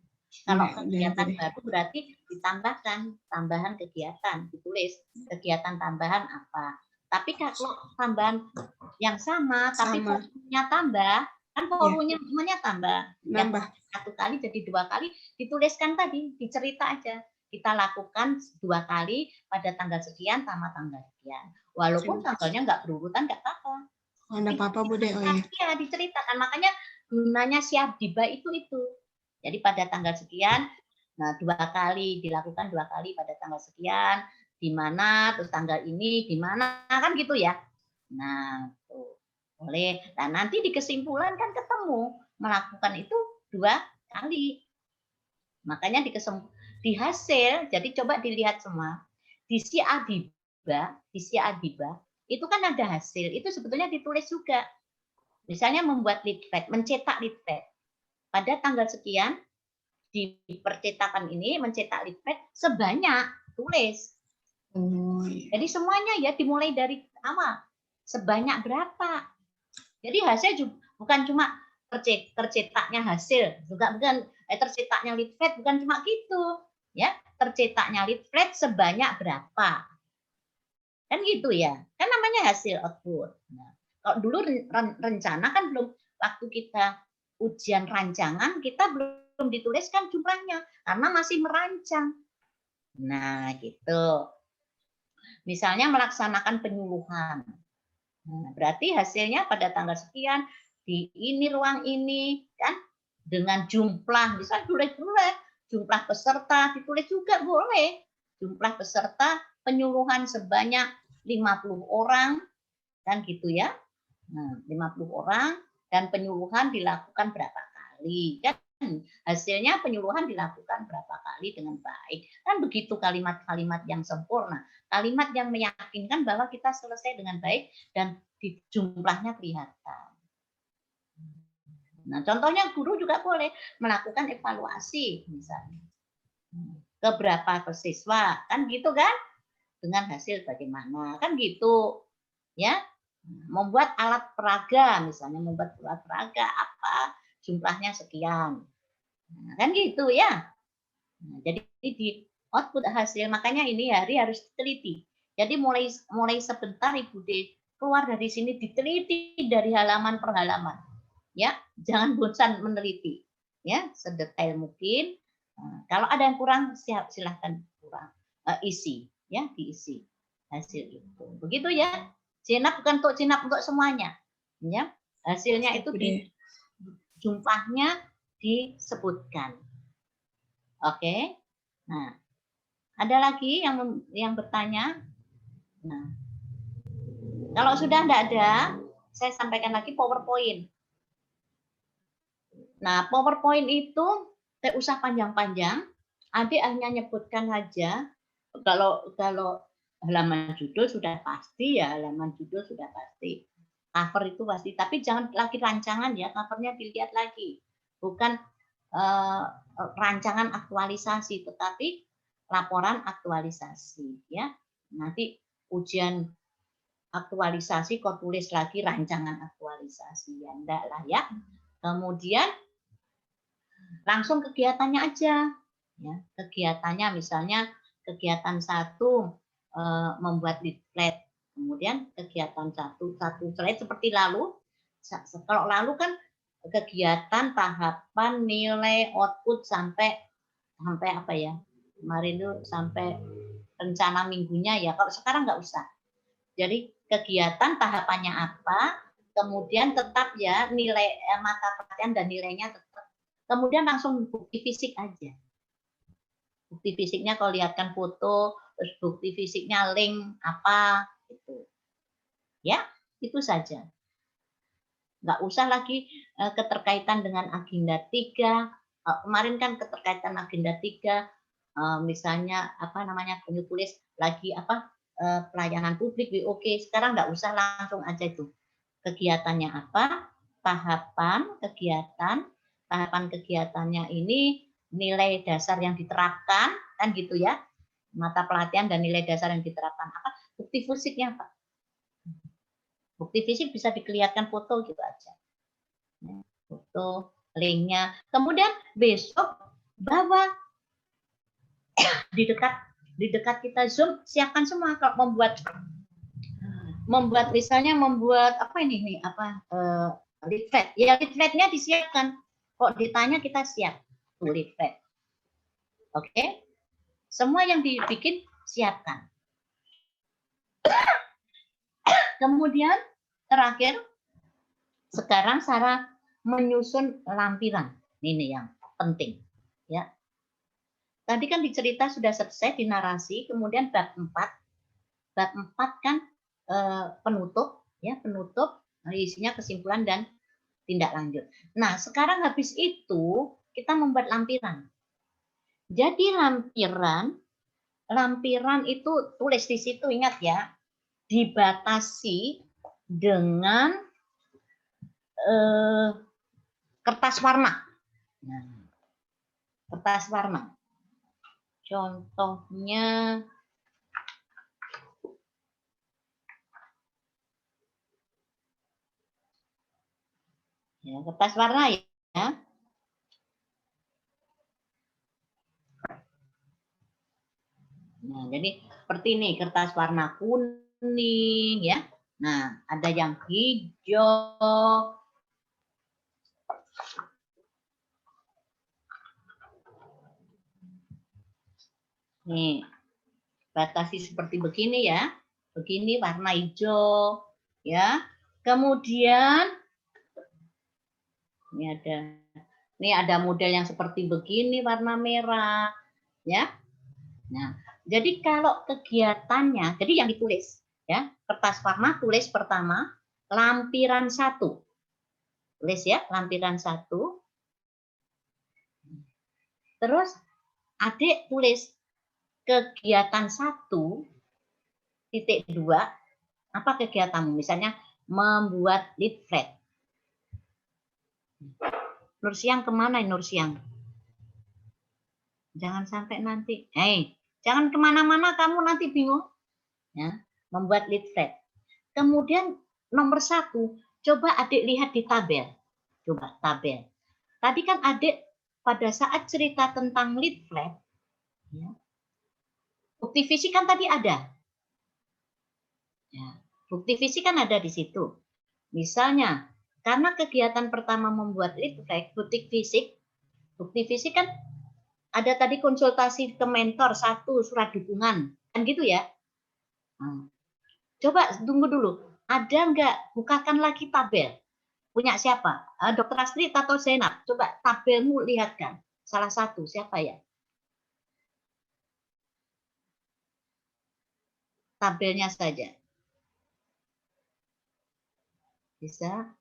Kalau kegiatan baru berarti ditambahkan tambahan kegiatan, ditulis kegiatan tambahan apa. Tapi kalau tambahan yang sama, tapi volumenya tambah, kan volumenya tambah. Nambah. Yang 1 kali jadi 2 kali, dituliskan tadi, dicerita aja. Kita lakukan 2 kali pada tanggal sekian sama tanggal sekian. Walaupun tanggalnya nggak berurutan, nggak apa-apa. Oh, nggak apa-apa, Bude. Oh, ya. Iya, diceritakan. Makanya gunanya Syahdiba itu. Jadi pada tanggal sekian, nah 2 kali dilakukan 2 kali pada tanggal sekian, di mana, terus tanggal ini di mana, kan gitu ya. Nah, tuh. Boleh. Nah, nanti di kesimpulan kan ketemu melakukan itu 2 kali. Makanya di hasil, jadi coba dilihat semua. Di Syahdiba itu kan ada hasil. Itu sebetulnya ditulis juga. Misalnya membuat leaflet, mencetak leaflet. Pada tanggal sekian, di percetakan ini mencetak leaflet sebanyak, tulis. Jadi semuanya ya dimulai dari awal. Sebanyak berapa. Jadi hasil juga, bukan cuma tercetaknya hasil, juga bukan tercetaknya leaflet, bukan cuma gitu. Ya, tercetaknya leaflet sebanyak berapa. Kan gitu ya. Kan namanya hasil output. Nah, kalau dulu rencana kan belum, waktu kita ujian rancangan kita belum dituliskan jumlahnya karena masih merancang. Nah, gitu. Misalnya melaksanakan penyuluhan. Nah, berarti hasilnya pada tanggal sekian di ini ruang ini kan dengan jumlah, bisa tulis jumlah peserta ditulis juga boleh. Jumlah peserta penyuluhan sebanyak 50 orang kan gitu ya. Nah, 50 orang dan penyuluhan dilakukan berapa kali kan, hasilnya penyuluhan dilakukan berapa kali dengan baik kan, begitu kalimat-kalimat yang sempurna, kalimat yang meyakinkan bahwa kita selesai dengan baik dan di jumlahnya kelihatan. Nah, contohnya guru juga boleh melakukan evaluasi misalnya ke berapa siswa kan gitu kan, dengan hasil bagaimana kan gitu ya. Membuat alat peraga, misalnya membuat alat peraga apa, jumlahnya sekian. Nah, kan gitu ya. Nah, jadi di output hasil, makanya ini hari harus diteliti. Jadi mulai sebentar Ibu D keluar dari sini diteliti dari halaman per halaman. Ya, jangan bosan meneliti. Ya, sedetail mungkin. Nah, kalau ada yang kurang silahkan isi, ya, diisi hasil itu. Begitu ya. Jinap bukan untuk jinap untuk semuanya, ya. Hasilnya itu di jumlahnya disebutkan. Oke. Nah, ada lagi yang bertanya. Nah, Kalau sudah tidak ada, saya sampaikan lagi PowerPoint. Nah, PowerPoint itu tidak usah panjang-panjang. Adik hanya nyebutkan saja. Kalau halaman judul sudah pasti ya, halaman judul sudah pasti. Cover itu pasti, tapi jangan lagi rancangan ya, covernya dilihat lagi. Bukan rancangan aktualisasi, tetapi laporan aktualisasi ya. Nanti ujian aktualisasi kok tulis lagi rancangan aktualisasi ya, enggak lah ya. Kemudian langsung kegiatannya aja ya. Kegiatannya misalnya kegiatan 1 membuat leaflet. Kemudian kegiatan satu slide seperti lalu. Kalau lalu kan kegiatan, tahapan, nilai, output sampai apa ya? Kemarin itu sampai rencana minggunya ya. Kalau sekarang nggak usah. Jadi kegiatan tahapannya apa, kemudian tetap ya nilai mata pelatihan dan nilainya tetap. Kemudian langsung bukti fisik aja. Bukti fisiknya kalau lihatkan foto, terus bukti fisiknya link apa itu. Ya, itu saja. Nggak usah lagi keterkaitan dengan agenda 3. Kemarin kan keterkaitan agenda 3, misalnya apa namanya tulis lagi apa pelayanan publik WOK. Sekarang nggak usah, langsung aja itu. Kegiatannya apa, tahapan kegiatannya ini, nilai dasar yang diterapkan, kan gitu ya. Mata pelatihan dan nilai dasar yang diterapkan apa, bukti fisiknya apa. Bukti fisik bisa dikelihatkan foto gitu aja. Foto, linknya. Kemudian besok bawa di dekat kita Zoom, siapkan semua. Kalau membuat misalnya membuat apa ini nih apa leaflet. Ya leafletnya disiapkan. Kok ditanya kita siap tuh leaflet. Oke? Semua yang dibikin siapkan. Kemudian terakhir, sekarang cara menyusun lampiran. Ini yang penting. Ya. Tadi kan dicerita sudah selesai di narasi, kemudian bab 4. Bab 4 kan penutup, ya penutup, isinya kesimpulan dan tindak lanjut. Nah, sekarang habis itu kita membuat lampiran. Jadi lampiran itu tulis di situ, ingat ya, dibatasi dengan kertas warna. Nah, kertas warna. Contohnya ya, kertas warna ya. Nah, jadi seperti ini, kertas warna kuning ya. Nah, ada yang hijau. Nih, batasi seperti begini ya. Begini warna hijau ya. Kemudian ini ada model yang seperti begini warna merah ya. Nah, jadi kalau kegiatannya, jadi yang ditulis ya, kertas warna tulis pertama lampiran 1. Tulis ya, lampiran 1. Terus adik tulis kegiatan 1.2, apa kegiatanmu? Misalnya membuat leaflet. Nursiang kemana Nursiang? Jangan sampai nanti. Jangan kemana-mana, kamu nanti bingung. Ya, membuat leaflet. Kemudian nomor 1, coba adik lihat di tabel. Coba tabel. Tadi kan adik pada saat cerita tentang leaflet, ya, bukti fisik kan tadi ada. Ya, bukti fisik kan ada di situ. Misalnya, karena kegiatan pertama membuat leaflet, bukti fisik kan ada tadi konsultasi ke mentor 1, surat dukungan, kan gitu ya. Nah, coba tunggu dulu, ada nggak, bukakan lagi tabel. Punya siapa? Dr. Astrid atau Zainab? Coba tabelmu lihatkan. Salah satu, siapa ya? Tabelnya saja. Bisa?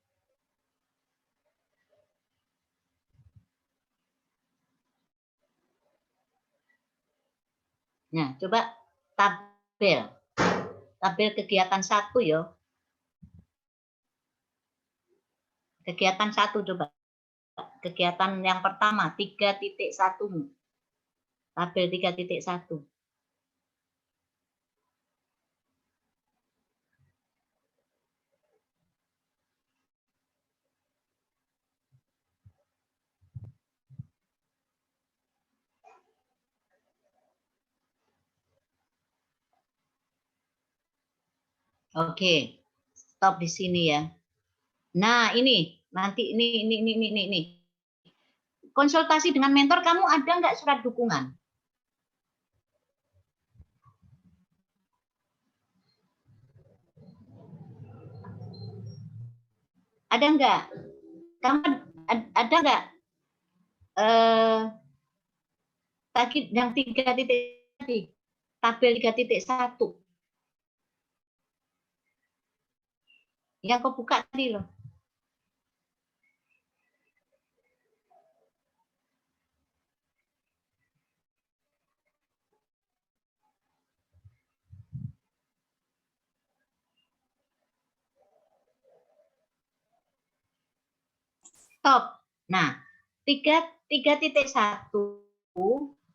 Nah, coba tabel. Tabel kegiatan 1 ya. Kegiatan 1 coba. Kegiatan yang pertama 3.1. Tabel 3.1. Oke, stop di sini ya. Nah, ini nanti ini. Konsultasi dengan mentor, kamu ada nggak surat dukungan? Ada nggak? Kamu ada nggak? Tadi yang 3 titik tadi, tabel 3.1. Yang kau buka tadi loh. Stop. Nah, 3.1.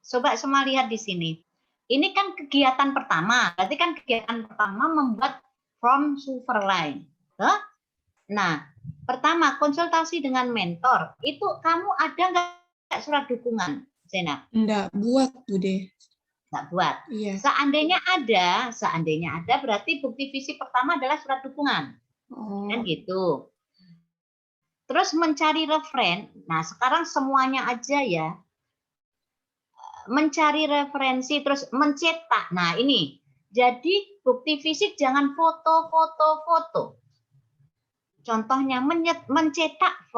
Coba semua lihat di sini. Ini kan kegiatan pertama. Berarti kan kegiatan pertama membuat form Superline. Nah, pertama konsultasi dengan mentor. Itu kamu ada nggak surat dukungan, Zena? Enggak buat, Bude. Nggak buat. Iya. Seandainya ada berarti bukti fisik pertama adalah surat dukungan. Kan gitu. Terus mencari referen. Nah, sekarang semuanya aja ya. Mencari referensi, terus mencetak. Nah, ini. Jadi, bukti fisik jangan foto. Contohnya, mencetak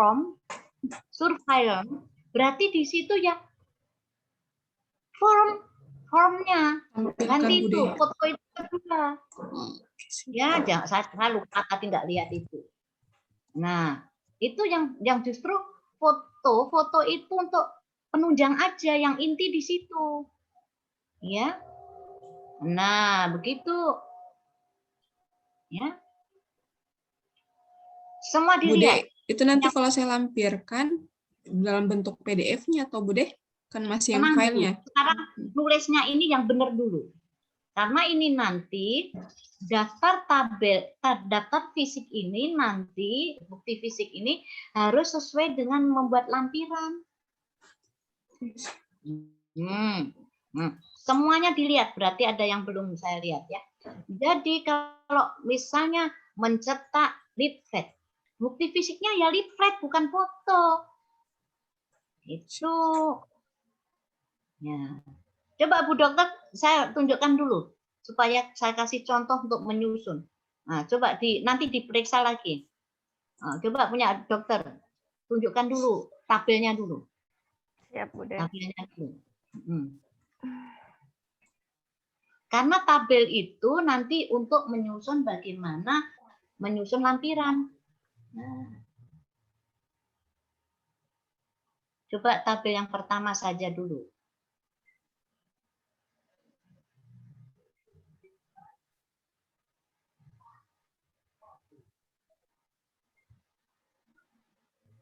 surveillance, berarti di situ ya formnya. Ganti itu, foto itu kedua. Ya, jangan saya lupa tadi nggak lihat itu. Nah, itu yang justru foto itu untuk penunjang aja, yang inti di situ. Ya. Nah, begitu. Ya. Semua dilihat. Bude, itu nanti kalau saya lampirkan dalam bentuk PDF-nya atau Bude? Kan masih yang filenya. Sekarang nulisnya ini yang benar dulu. Karena ini nanti daftar fisik ini nanti, bukti fisik ini harus sesuai dengan membuat lampiran. Semuanya dilihat, berarti ada yang belum saya lihat ya. Jadi kalau misalnya mencetak leaflet, bukti fisiknya ya leaflet bukan foto. Itu. Ya. Coba Bu Dokter, saya tunjukkan dulu supaya saya kasih contoh untuk menyusun. Nah, coba nanti diperiksa lagi. Nah, coba punya dokter, tunjukkan dulu tabelnya dulu. Siap, Bu. Tabelnya dulu. Karena tabel itu nanti untuk menyusun bagaimana menyusun lampiran. Nah. Coba tabel yang pertama saja dulu.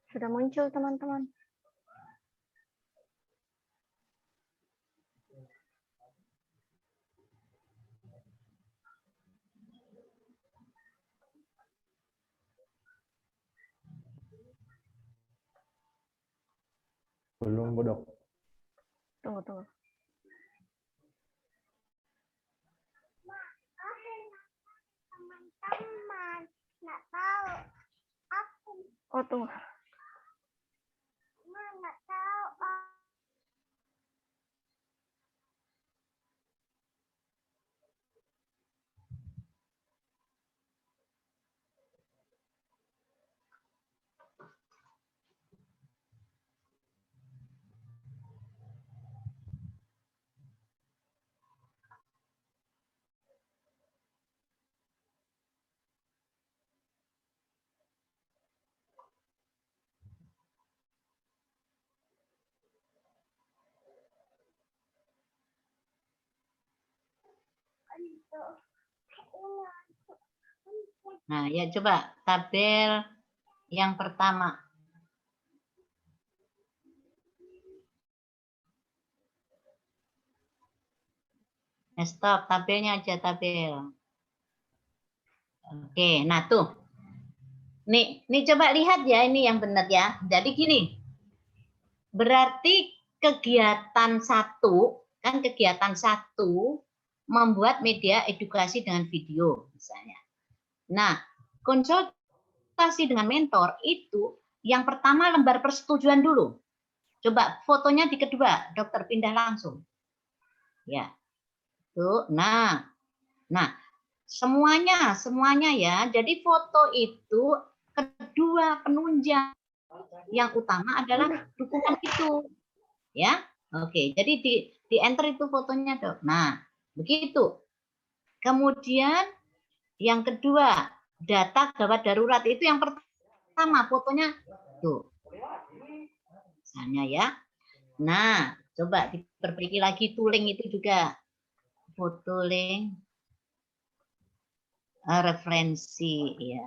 Sudah muncul, teman-teman. Belum, Bu Dok. Tunggu. Teman-teman, nggak tahu. Oh, tunggu. Nggak tahu. Nah, ya coba tabel yang pertama. Stop, tabelnya aja tabel. Oke, nah tuh. Nih coba lihat ya, ini yang benar ya. Jadi gini. Berarti kegiatan satu, kan kegiatan satu membuat media edukasi dengan video misalnya. Nah, konsultasi dengan mentor itu yang pertama lembar persetujuan dulu. Coba fotonya di kedua, dokter pindah langsung. Ya. Tuh, nah semuanya ya. Jadi foto itu kedua penunjang, yang utama adalah dukungan itu. Ya. Oke, jadi di enter itu fotonya, Dok. Nah, begitu. Kemudian yang kedua, data gawat darurat itu yang pertama fotonya tuh. Misalnya ya. Nah, coba diperbaiki lagi tooling itu juga. Foto link referensi ya.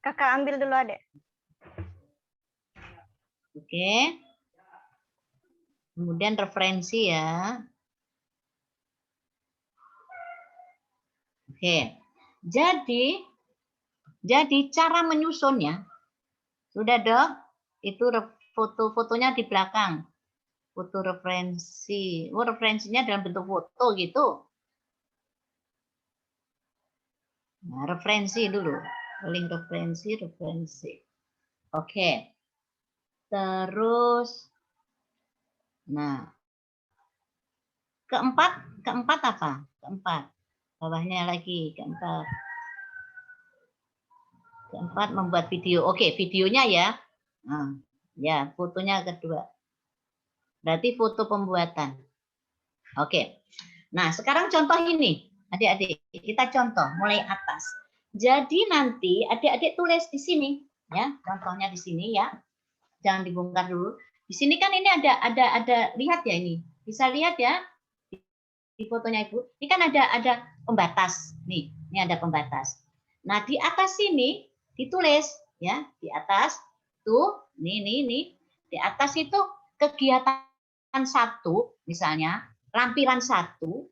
Kakak ambil dulu, Adek. Oke. Kemudian referensi ya. Oke. Jadi cara menyusunnya sudah, Dok. Itu foto-fotonya di belakang. Foto referensi. Oh, referensinya dalam bentuk foto gitu. Nah, referensi dulu. Link referensi. Oke. Terus, nah, keempat apa? Keempat. Bawahnya lagi, keempat membuat video. Oke, videonya ya. Nah, ya, fotonya kedua. Berarti foto pembuatan. Oke. Nah, sekarang contoh ini. Adik-adik, kita contoh mulai atas. Jadi nanti adik-adik tulis di sini ya, contohnya di sini ya. Jangan dibongkar dulu. Di sini kan ini ada lihat ya ini. Bisa lihat ya di fotonya Ibu. Ini kan ada pembatas. Nih, ini ada pembatas. Nah, di atas sini ditulis ya, di atas tuh ini di atas itu kegiatan satu misalnya, lampiran satu.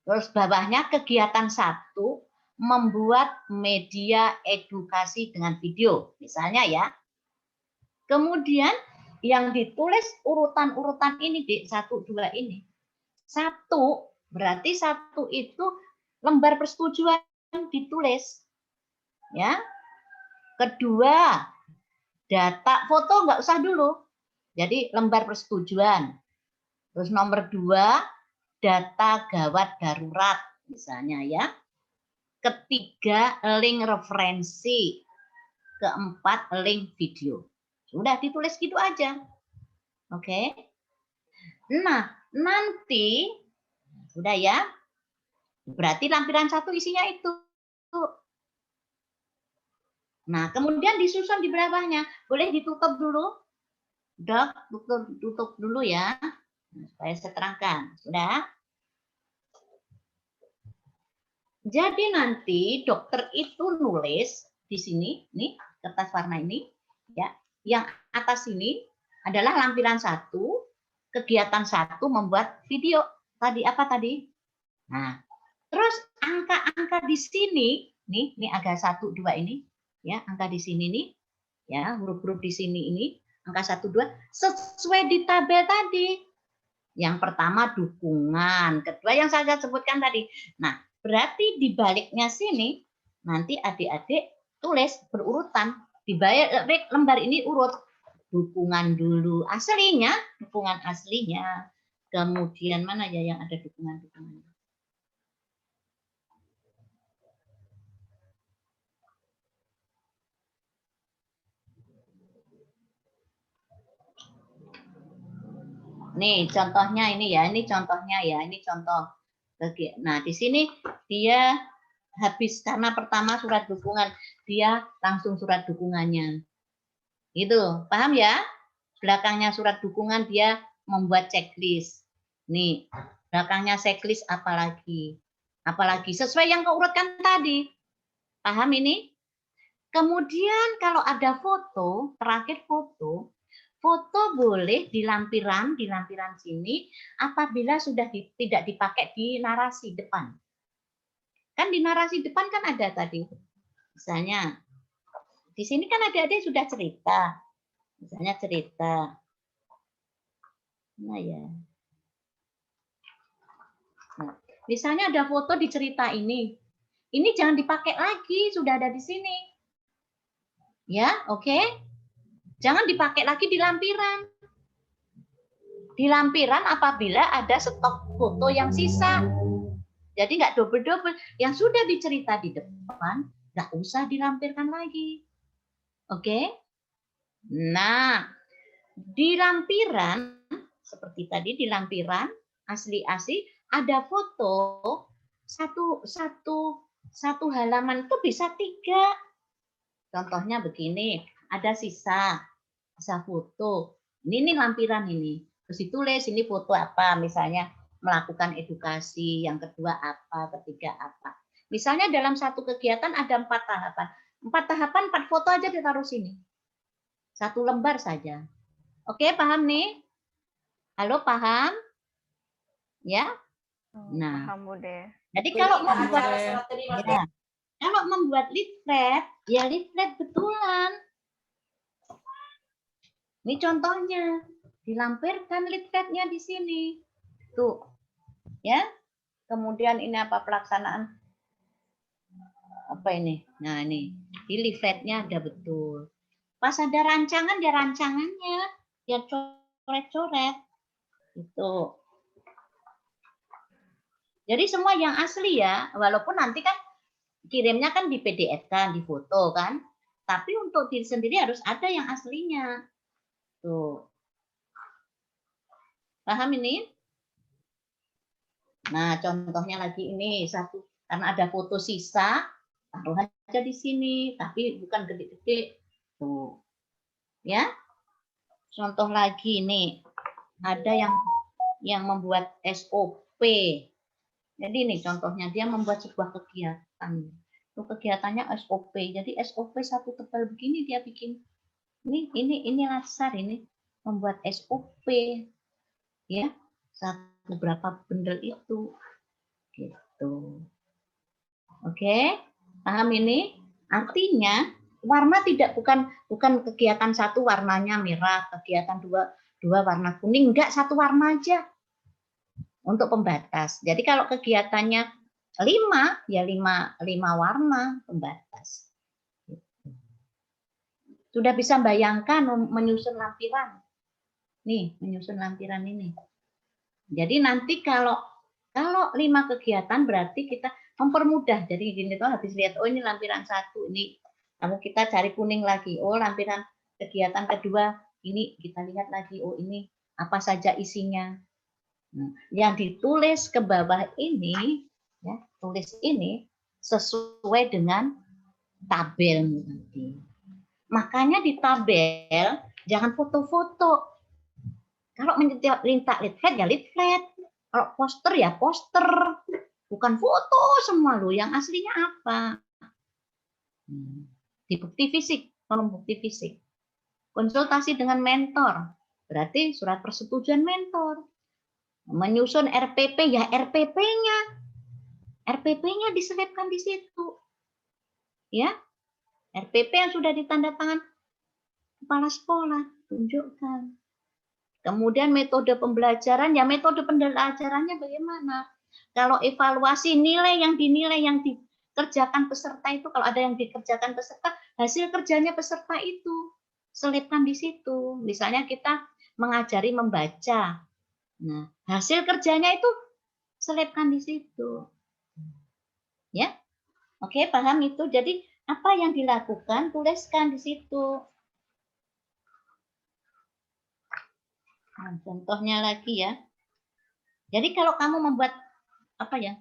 Terus bawahnya kegiatan satu membuat media edukasi dengan video, misalnya ya. Kemudian yang ditulis urutan-urutan ini di 1, 2 ini. 1 berarti 1 itu lembar persetujuan ditulis. Ya. Kedua, data foto nggak usah dulu. Jadi lembar persetujuan. Terus nomor 2, data gawat darurat misalnya ya. Ketiga, link referensi. Keempat, link video. Sudah ditulis gitu aja. Oke. Nah, nanti sudah ya. Berarti lampiran 1 isinya itu. Nah, kemudian disusun di bawahnya. Boleh ditutup dulu. Dok, tutup dulu ya. Supaya saya terangkan. Sudah? Jadi nanti dokter itu nulis di sini, nih kertas warna ini, ya. Yang atas ini adalah lampiran 1, kegiatan 1 membuat video. Tadi apa tadi? Nah, terus angka-angka di sini, nih agak 1, 2 ini, ya, angka di sini nih, ya, huruf-huruf di sini ini, angka 1, 2 sesuai di tabel tadi. Yang pertama dukungan, kedua yang saya sebutkan tadi. Nah, berarti di baliknya sini nanti adik-adik tulis berurutan. Di balik lembar ini urut dukungan dulu aslinya, dukungan aslinya. Kemudian mana ya yang ada dukungan-dukungannya? Nih contohnya ini ya, ini contohnya ya, ini contoh. Nah di sini dia habis karena pertama surat dukungan, dia langsung surat dukungannya. Gitu, paham ya? belakangnya surat dukungan dia membuat checklist. Nih, belakangnya checklist apalagi sesuai yang keurutkan tadi. Paham ini? Kemudian kalau ada foto, terakhir foto boleh di lampiran sini apabila sudah tidak dipakai di narasi depan. Kan di narasi depan kan ada tadi. Misalnya di sini kan adik-adik sudah cerita. Misalnya cerita. Nah ya. Nah, misalnya ada foto di cerita ini. Ini jangan dipakai lagi, sudah ada di sini. Ya, oke. Jangan dipakai lagi di lampiran. Di lampiran apabila ada stok foto yang sisa. Jadi nggak double-double. Yang sudah dicerita di depan, nggak usah dilampirkan lagi. Oke? Nah, di lampiran, seperti tadi di lampiran, asli-asli, ada foto, satu halaman itu bisa 3. Contohnya begini, ada sisa foto. Ini lampiran ini. Terus ditulis ini foto apa, misalnya melakukan edukasi, yang kedua apa, ketiga apa. Misalnya dalam satu kegiatan ada 4 tahapan. 4 tahapan, 4 foto aja ditaruh sini. 1 lembar saja. Oke, paham nih? Halo, paham? Ya? Nah, Paham, Bude. jadi kalau membuat leaflet, ya leaflet betulan. Ini contohnya, dilampirkan leafletnya di sini. Tuh. Ya. Kemudian ini apa pelaksanaan? Apa ini? Nah, ini. Di leafletnya ada betul. Pas ada rancangan, ya rancangannya. Ya coret-coret. Itu. Jadi semua yang asli ya, walaupun nanti kan kirimnya kan di PDF kan, di foto kan. Tapi untuk diri sendiri harus ada yang aslinya. Tuh. Paham ini? Nah, contohnya lagi ini satu, karena ada foto sisa, taruh aja di sini, tapi bukan gede-gede. Tuh. Ya. Contoh lagi nih, ada yang membuat SOP. Jadi ini contohnya dia membuat sebuah kegiatan. Itu kegiatannya SOP. Jadi SOP satu tebal begini dia bikin. Ini Latsar ini membuat SOP. Ya. Beberapa bundel itu. Gitu. Oke? Paham ini? Artinya warna bukan kegiatan satu warnanya merah, kegiatan dua warna kuning, enggak, satu warna aja. Untuk pembatas. Jadi kalau kegiatannya 5, ya 5 warna pembatas. Sudah bisa bayangkan menyusun lampiran. Nih, menyusun lampiran ini. Jadi nanti kalau 5 kegiatan berarti kita mempermudah. Jadi gini tuh habis lihat, oh ini lampiran 1, ini kamu kita cari kuning lagi. Oh, lampiran kegiatan kedua ini kita lihat lagi. Oh, ini apa saja isinya. Yang ditulis ke bawah ini, ya, tulis ini sesuai dengan tabel nanti. Makanya di tabel jangan foto-foto. Kalau minta leaflet ya leaflet. Kalau poster ya poster. Bukan foto semua loh. Yang aslinya apa? Di bukti fisik, tolong bukti fisik. Konsultasi dengan mentor. Berarti surat persetujuan mentor. Menyusun RPP ya RPP-nya. RPP-nya diselipkan di situ. Ya. RPP yang sudah ditandatangan kepala sekolah, tunjukkan. Kemudian metode pembelajaran, ya metode pembelajarannya bagaimana? Kalau evaluasi nilai yang dikerjakan peserta itu, kalau ada yang dikerjakan peserta, hasil kerjanya peserta itu selipkan di situ. Misalnya kita mengajari membaca. Nah, hasil kerjanya itu selipkan di situ. Ya. Oke, paham itu. Jadi apa yang dilakukan tuliskan di situ. Nah, contohnya lagi ya. Jadi kalau kamu membuat apa ya?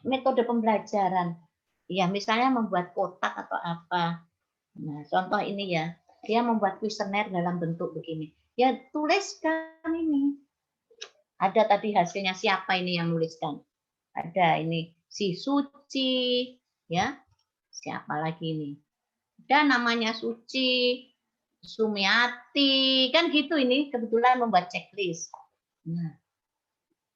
Metode pembelajaran. Ya, misalnya membuat kotak atau apa. Nah, contoh ini ya. dia membuat kuesioner dalam bentuk begini. Ya tuliskan ini. Ada tadi hasilnya siapa ini yang nuliskan? Ada ini si Suci, ya. Siapa lagi ini? Ada namanya Suci, Sumiati, kan gitu ini kebetulan membuat checklist. Nah,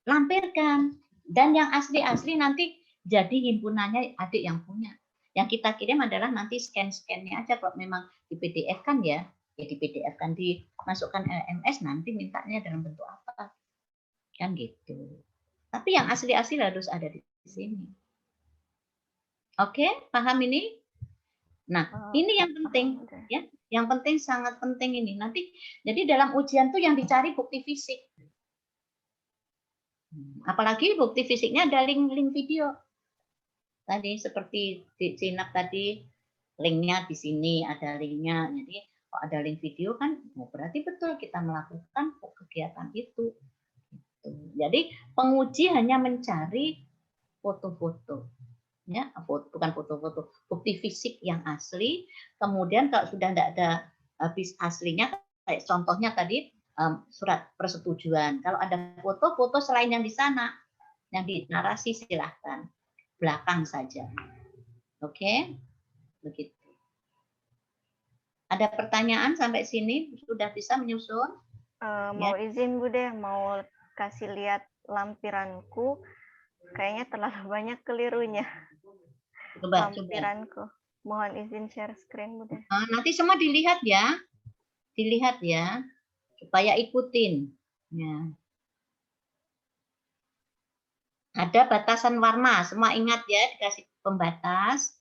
lampirkan. Dan yang asli-asli nanti jadi himpunannya adik yang punya. Yang kita kirim adalah nanti scan-scannya aja. Kalau memang di PDF kan ya di PDF kan dimasukkan LMS, nanti mintanya dalam bentuk apa. Kan gitu. Tapi yang asli-asli harus ada di sini. Oke, paham ini? Nah, ini yang penting ya. Yang penting, sangat penting ini. Nanti jadi dalam ujian tuh yang dicari bukti fisik. Apalagi bukti fisiknya ada link video. Tadi seperti di Cinap tadi, linknya di sini, ada linknya. Jadi kalau ada link video kan, berarti betul kita melakukan kegiatan itu. Jadi penguji hanya mencari foto-foto, ya, bukan foto-foto, bukti fisik yang asli. Kemudian kalau sudah tidak ada aslinya, kayak contohnya tadi surat persetujuan. Kalau ada foto-foto selain yang di sana, yang di narasi silahkan belakang saja. Oke, begitu. Ada pertanyaan sampai sini? Sudah bisa menyusun? Mau izin Bude, mau kasih lihat lampiranku. Kayaknya terlalu banyak kelirunya. Coba. Lampiranku. Mohon izin share screen Bude. Nanti semua dilihat ya. Dilihat ya. Supaya ikutin. Ya. Ada batasan warna, semua ingat ya, dikasih pembatas.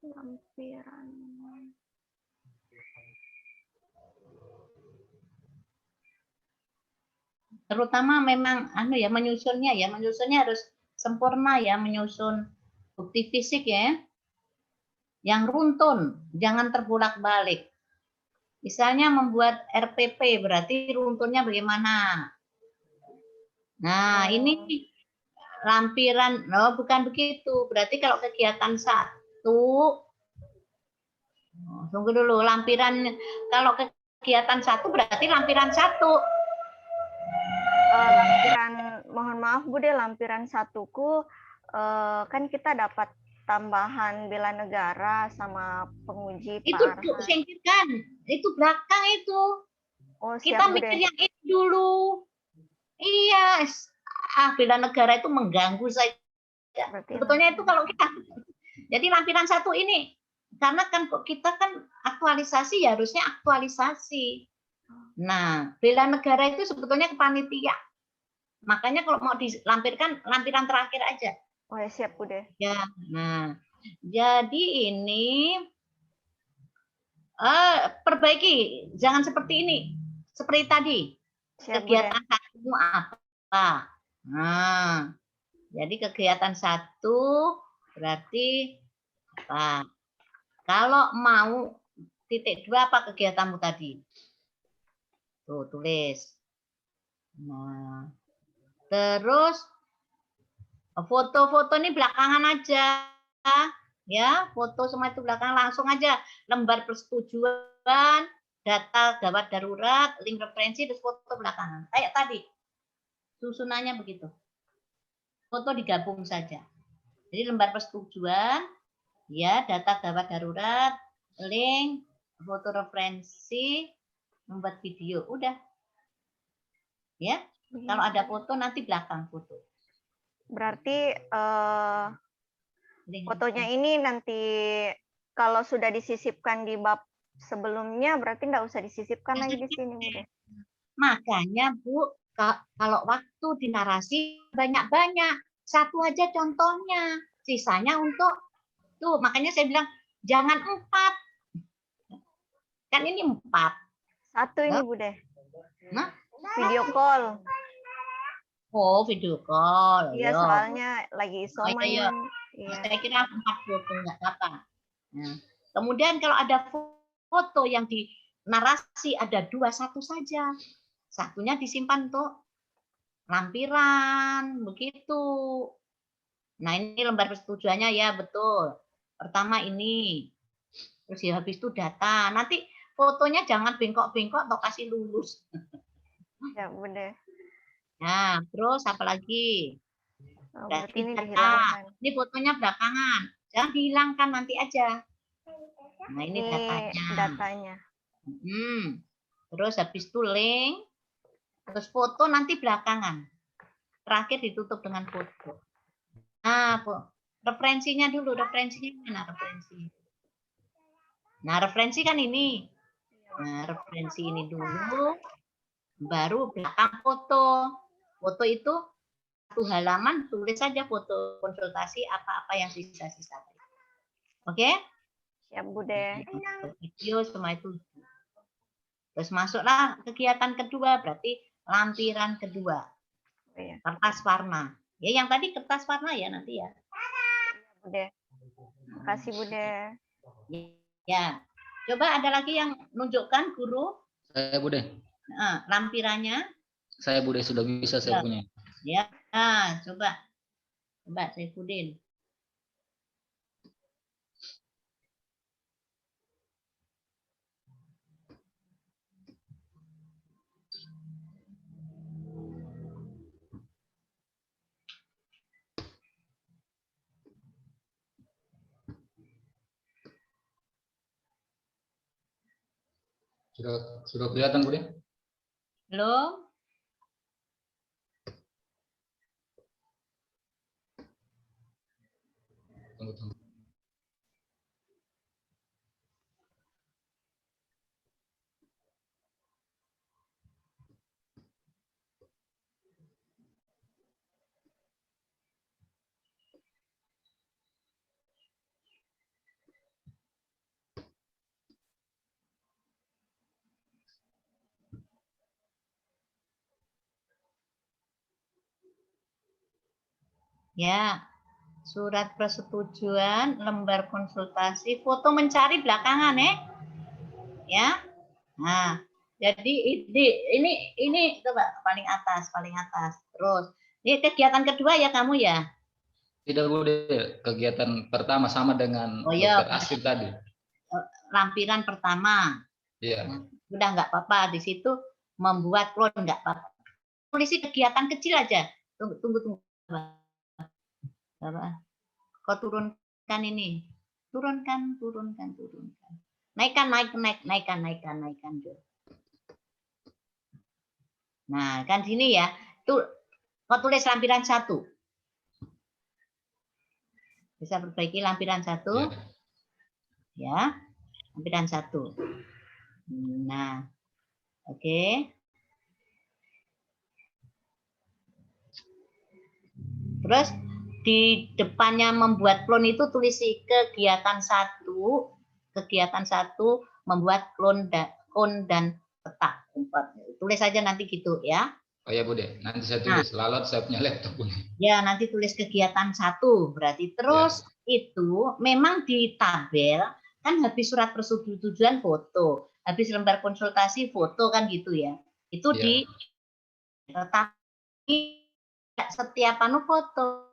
Lampiran. Terutama memang menyusunnya harus sempurna ya, menyusun bukti fisik ya. Yang runtun, jangan terbolak-balik. Misalnya membuat RPP, berarti runtunnya bagaimana? Nah, ini lampiran, bukan begitu. Berarti kalau kegiatan 1, tunggu dulu, lampiran, kalau kegiatan 1 berarti lampiran 1. Lampiran, mohon maaf Bude, lampiran 1ku kan kita dapat tambahan bela negara sama penguji Itu singkirkan, itu belakang itu. Oh, kita mikir yang itu dulu. Iya, bela negara itu mengganggu saja. Sebetulnya itu kalau kita, jadi lampiran 1 ini, karena kan kita kan aktualisasi, ya harusnya aktualisasi. Nah, bela negara itu sebetulnya kepanitia. Makanya kalau mau dilampirkan, lampiran terakhir aja. Oh ya, siap Bude. Ya, nah, jadi ini perbaiki, jangan seperti ini, seperti tadi. Siap, kegiatan 1 apa? Nah, jadi kegiatan 1 berarti apa? Kalau mau titik 2 apa kegiatanmu tadi? Tuh, tulis. Nah, terus foto-foto ini belakangan aja. Ya, foto semua itu belakangan, langsung aja lembar persetujuan, data gawat darurat, link referensi, terus foto belakangan. Kayak tadi. Susunannya begitu. Foto digabung saja. Jadi lembar persetujuan, ya, data gawat darurat, link, foto referensi, membuat video, udah. Ya. Kalau ada foto nanti belakang foto. Berarti fotonya ini nanti kalau sudah disisipkan di bab sebelumnya berarti enggak usah disisipkan lagi di sini, Bude. Makanya, Bu, kalau waktu di narasi banyak-banyak, 1 aja contohnya, sisanya untuk tuh, makanya saya bilang jangan 4. Kan ini 4. 1 ini, Bude. Nah, video call. Oh, video call. Iya, Yo. soalnya lagi isoman. iya. Iya. Saya kira 4 foto nggak apa-apa. Nah, kemudian kalau ada foto yang di narasi ada 2, 1 saja. Satunya disimpan untuk lampiran, begitu. Nah, ini lembar persetujuannya ya, betul. Pertama ini. Terus ya habis itu data. Nanti fotonya jangan bengkok-bengkok atau kasih lurus. Ya, Bunda. Nah, terus apa lagi? Oh, Berarti berarti ini data. dihilangkan. Ini fotonya belakangan. Jangan dihilangkan nanti aja. Nah, ini Ini datanya. datanya. Terus habis itu link. Terus foto nanti belakangan. Terakhir ditutup dengan foto. Nah, referensinya dulu. Referensinya mana referensi? Nah, referensi kan ini. Nah, referensi ini dulu. Baru belakang foto. Foto itu 1 halaman, tulis saja foto konsultasi apa-apa yang sisa-sisa. Oke? Siap, Bude. Video semua itu. Terus masuklah kegiatan kedua, berarti lampiran kedua. Iya. Kertas warna. Ya, yang tadi kertas warna ya nanti ya. Bude. Makasih, Bude. Ya. Coba ada lagi yang nunjukkan guru Saya Bude. lampirannya. Saya Bude sudah bisa saya Ya. punya. Ya, coba. Coba Saifuddin. Sudah kelihatan Bude? Belum? Tunggu. Ya. Surat persetujuan, lembar konsultasi, foto mencari belakangan ya. Nah, jadi ini coba paling atas. Terus ini kegiatan kedua ya kamu ya? Tidak Bude, kegiatan pertama sama dengan Dr. Asif tadi. Lampiran pertama. Iya. Nah, udah nggak apa-apa di situ membuat klon nggak apa-apa. Polisi kegiatan kecil aja. Tunggu. Apa? Kau turunkan ini. Turunkan. Naikkan. Nah, kan sini ya. Tuh, kau tulis lampiran 1. Bisa perbaiki lampiran 1. Ya. Lampiran 1. Nah. Oke. Terus di depannya membuat klon itu tulisi kegiatan 1 membuat klon dan peta. Tulis saja nanti gitu ya. Oh ya Bude, nanti saya tulis. Lalat saya punya laptop Bude. Ya, nanti tulis kegiatan 1 berarti. Terus itu memang di tabel kan habis surat persetujuan foto, habis lembar konsultasi foto kan gitu ya. Itu di tetapi setiap foto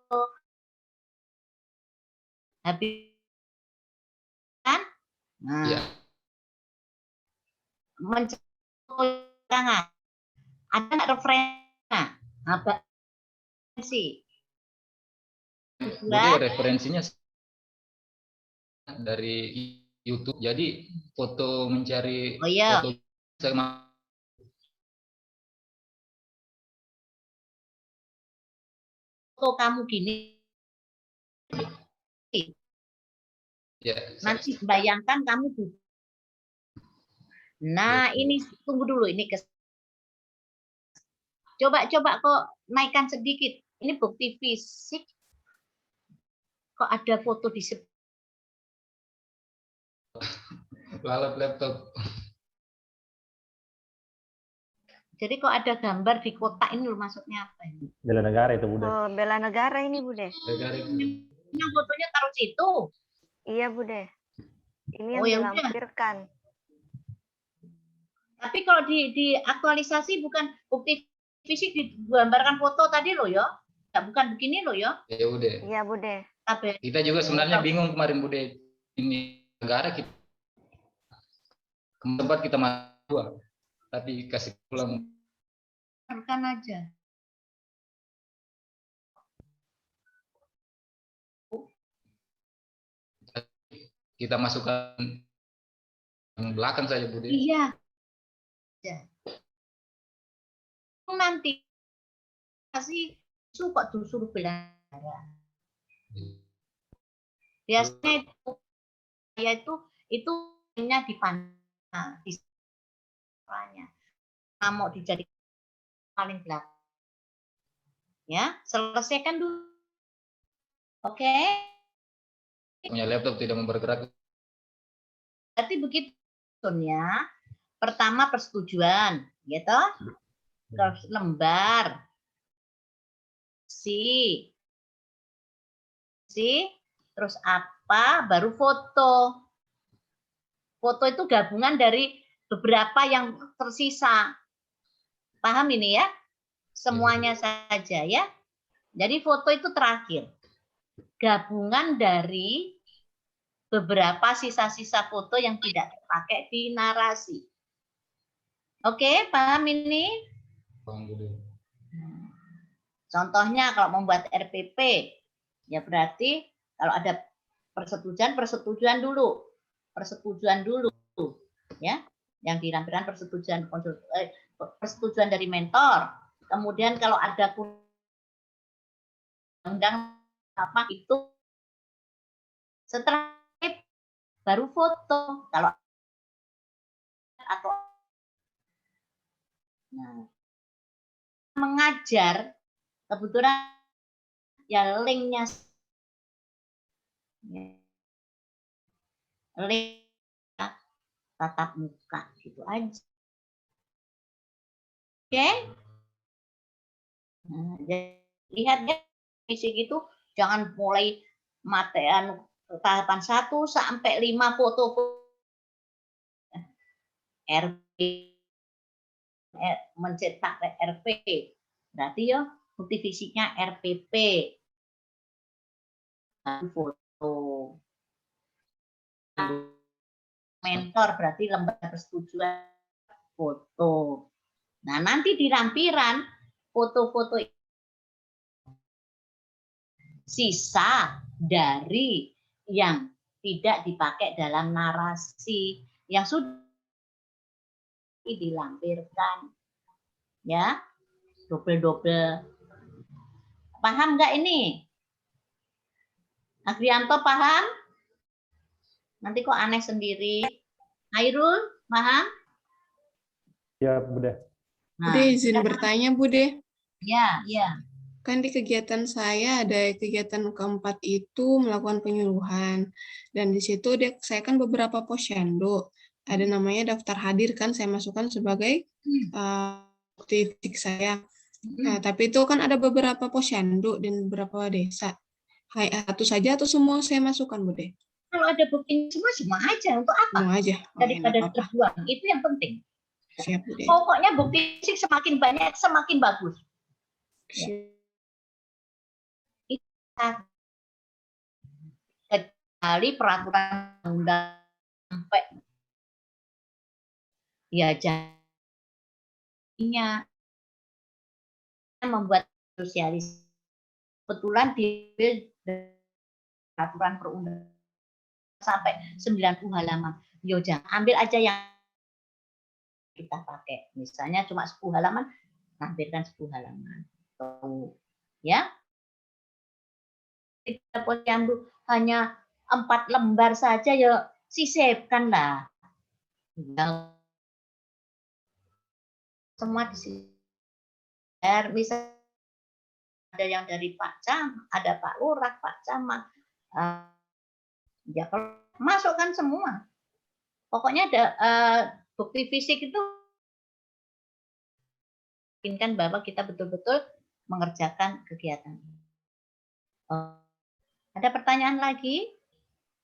habis kan? Nah, mencangan ada nggak referensi? Referensinya dari YouTube. Jadi foto mencari foto kamu gini. Ya, nanti bayangkan kamu duduk. Nah, ini tunggu dulu ini coba kok naikkan sedikit. Ini bukti fisik. Kok ada foto di lalat laptop. Jadi kok ada gambar di kotak ini loh, maksudnya apa ini? Bela negara itu Bude. Oh, bela negara ini Bude. Negara itu. Yang fotonya taruh situ. Iya Bude. Ini yang Oh, ya udah. dilampirkan. Tapi kalau di aktualisasi bukan bukti fisik digambarkan foto tadi loh ya. Ya, bukan begini loh ya. Ya udah. Iya Bude. Tapi Kita juga sebenarnya bingung kemarin Bude. Ini negara kita ke tempat kita masuk, tapi kasih pulang. kan aja. Kita masukkan yang belakang saja Bude. Iya. Ya. Nanti kasih suka disuruh belajar. Biasanya itu ya itu nya dipandang di sekolahnya. Mau dijadikan paling belakang. Ya, selesaikan dulu. Oke. Punya laptop tidak mau bergerak. Berarti begitu ya. Pertama persetujuan, gitu. Terus lembar. Terus apa? Baru foto. Foto itu gabungan dari beberapa yang tersisa. Paham ini ya? Semuanya saja ya. Jadi foto itu terakhir. Gabungan dari beberapa sisa-sisa foto yang tidak terpakai di narasi. Oke, paham ini? Bang Bude. Contohnya kalau membuat RPP, ya berarti kalau ada persetujuan dulu. Persetujuan dulu. Ya, yang dilampirkan persetujuan dari mentor. Kemudian kalau ada undang apa itu setelah baru foto kalau atau mengajar kebetulan ya linknya link tatap muka gitu aja. Oke? Nah, lihat ya isi gitu, jangan mulai matean tahapan 1 sampai 5 foto RP mencetak RP. Berarti ya bukti fisiknya RPP. Foto. Mentor berarti lembar persetujuan foto. Nah, nanti di lampiran foto-foto sisa dari yang tidak dipakai dalam narasi yang sudah dilampirkan. Ya, double. Paham nggak ini? Agrianto paham? Nanti kok aneh sendiri. Hairul, paham? Ya, Bude. Nah, Bude izin bertanya Bude. ya. Kan di kegiatan saya ada kegiatan keempat itu melakukan penyuluhan. Dan di situ saya kan beberapa posyandu. Ada namanya daftar hadir kan saya masukkan sebagai bukti fisik saya. Nah, tapi itu kan ada beberapa posyandu dan beberapa desa. Satu saja atau semua saya masukkan, Bude? Kalau ada bukti semua aja. Untuk apa? Semua aja. Daripada terbuang. Itu yang penting. Siap, Bude. Pokoknya bukti fisik semakin banyak, semakin bagus. Siap. Kecuali peraturan undang sampai ya jadinya membuat sosialis kebetulan di peraturan perundang sampai 90 halaman. Yo jangan ambil aja yang kita pakai. Misalnya cuma 10 halaman, tampilkan 10 halaman. Tuh. Ya. Kita posyandu hanya 4 lembar saja ya sisipkan lah. Semua di sini. Bisa ada yang dari Pak Camat, ada Pak Lurah, Pak Camat. Ya kalau masukkan semua. Pokoknya ada bukti fisik itu meyakinkan bahwa kita betul-betul mengerjakan kegiatan. Ada pertanyaan lagi?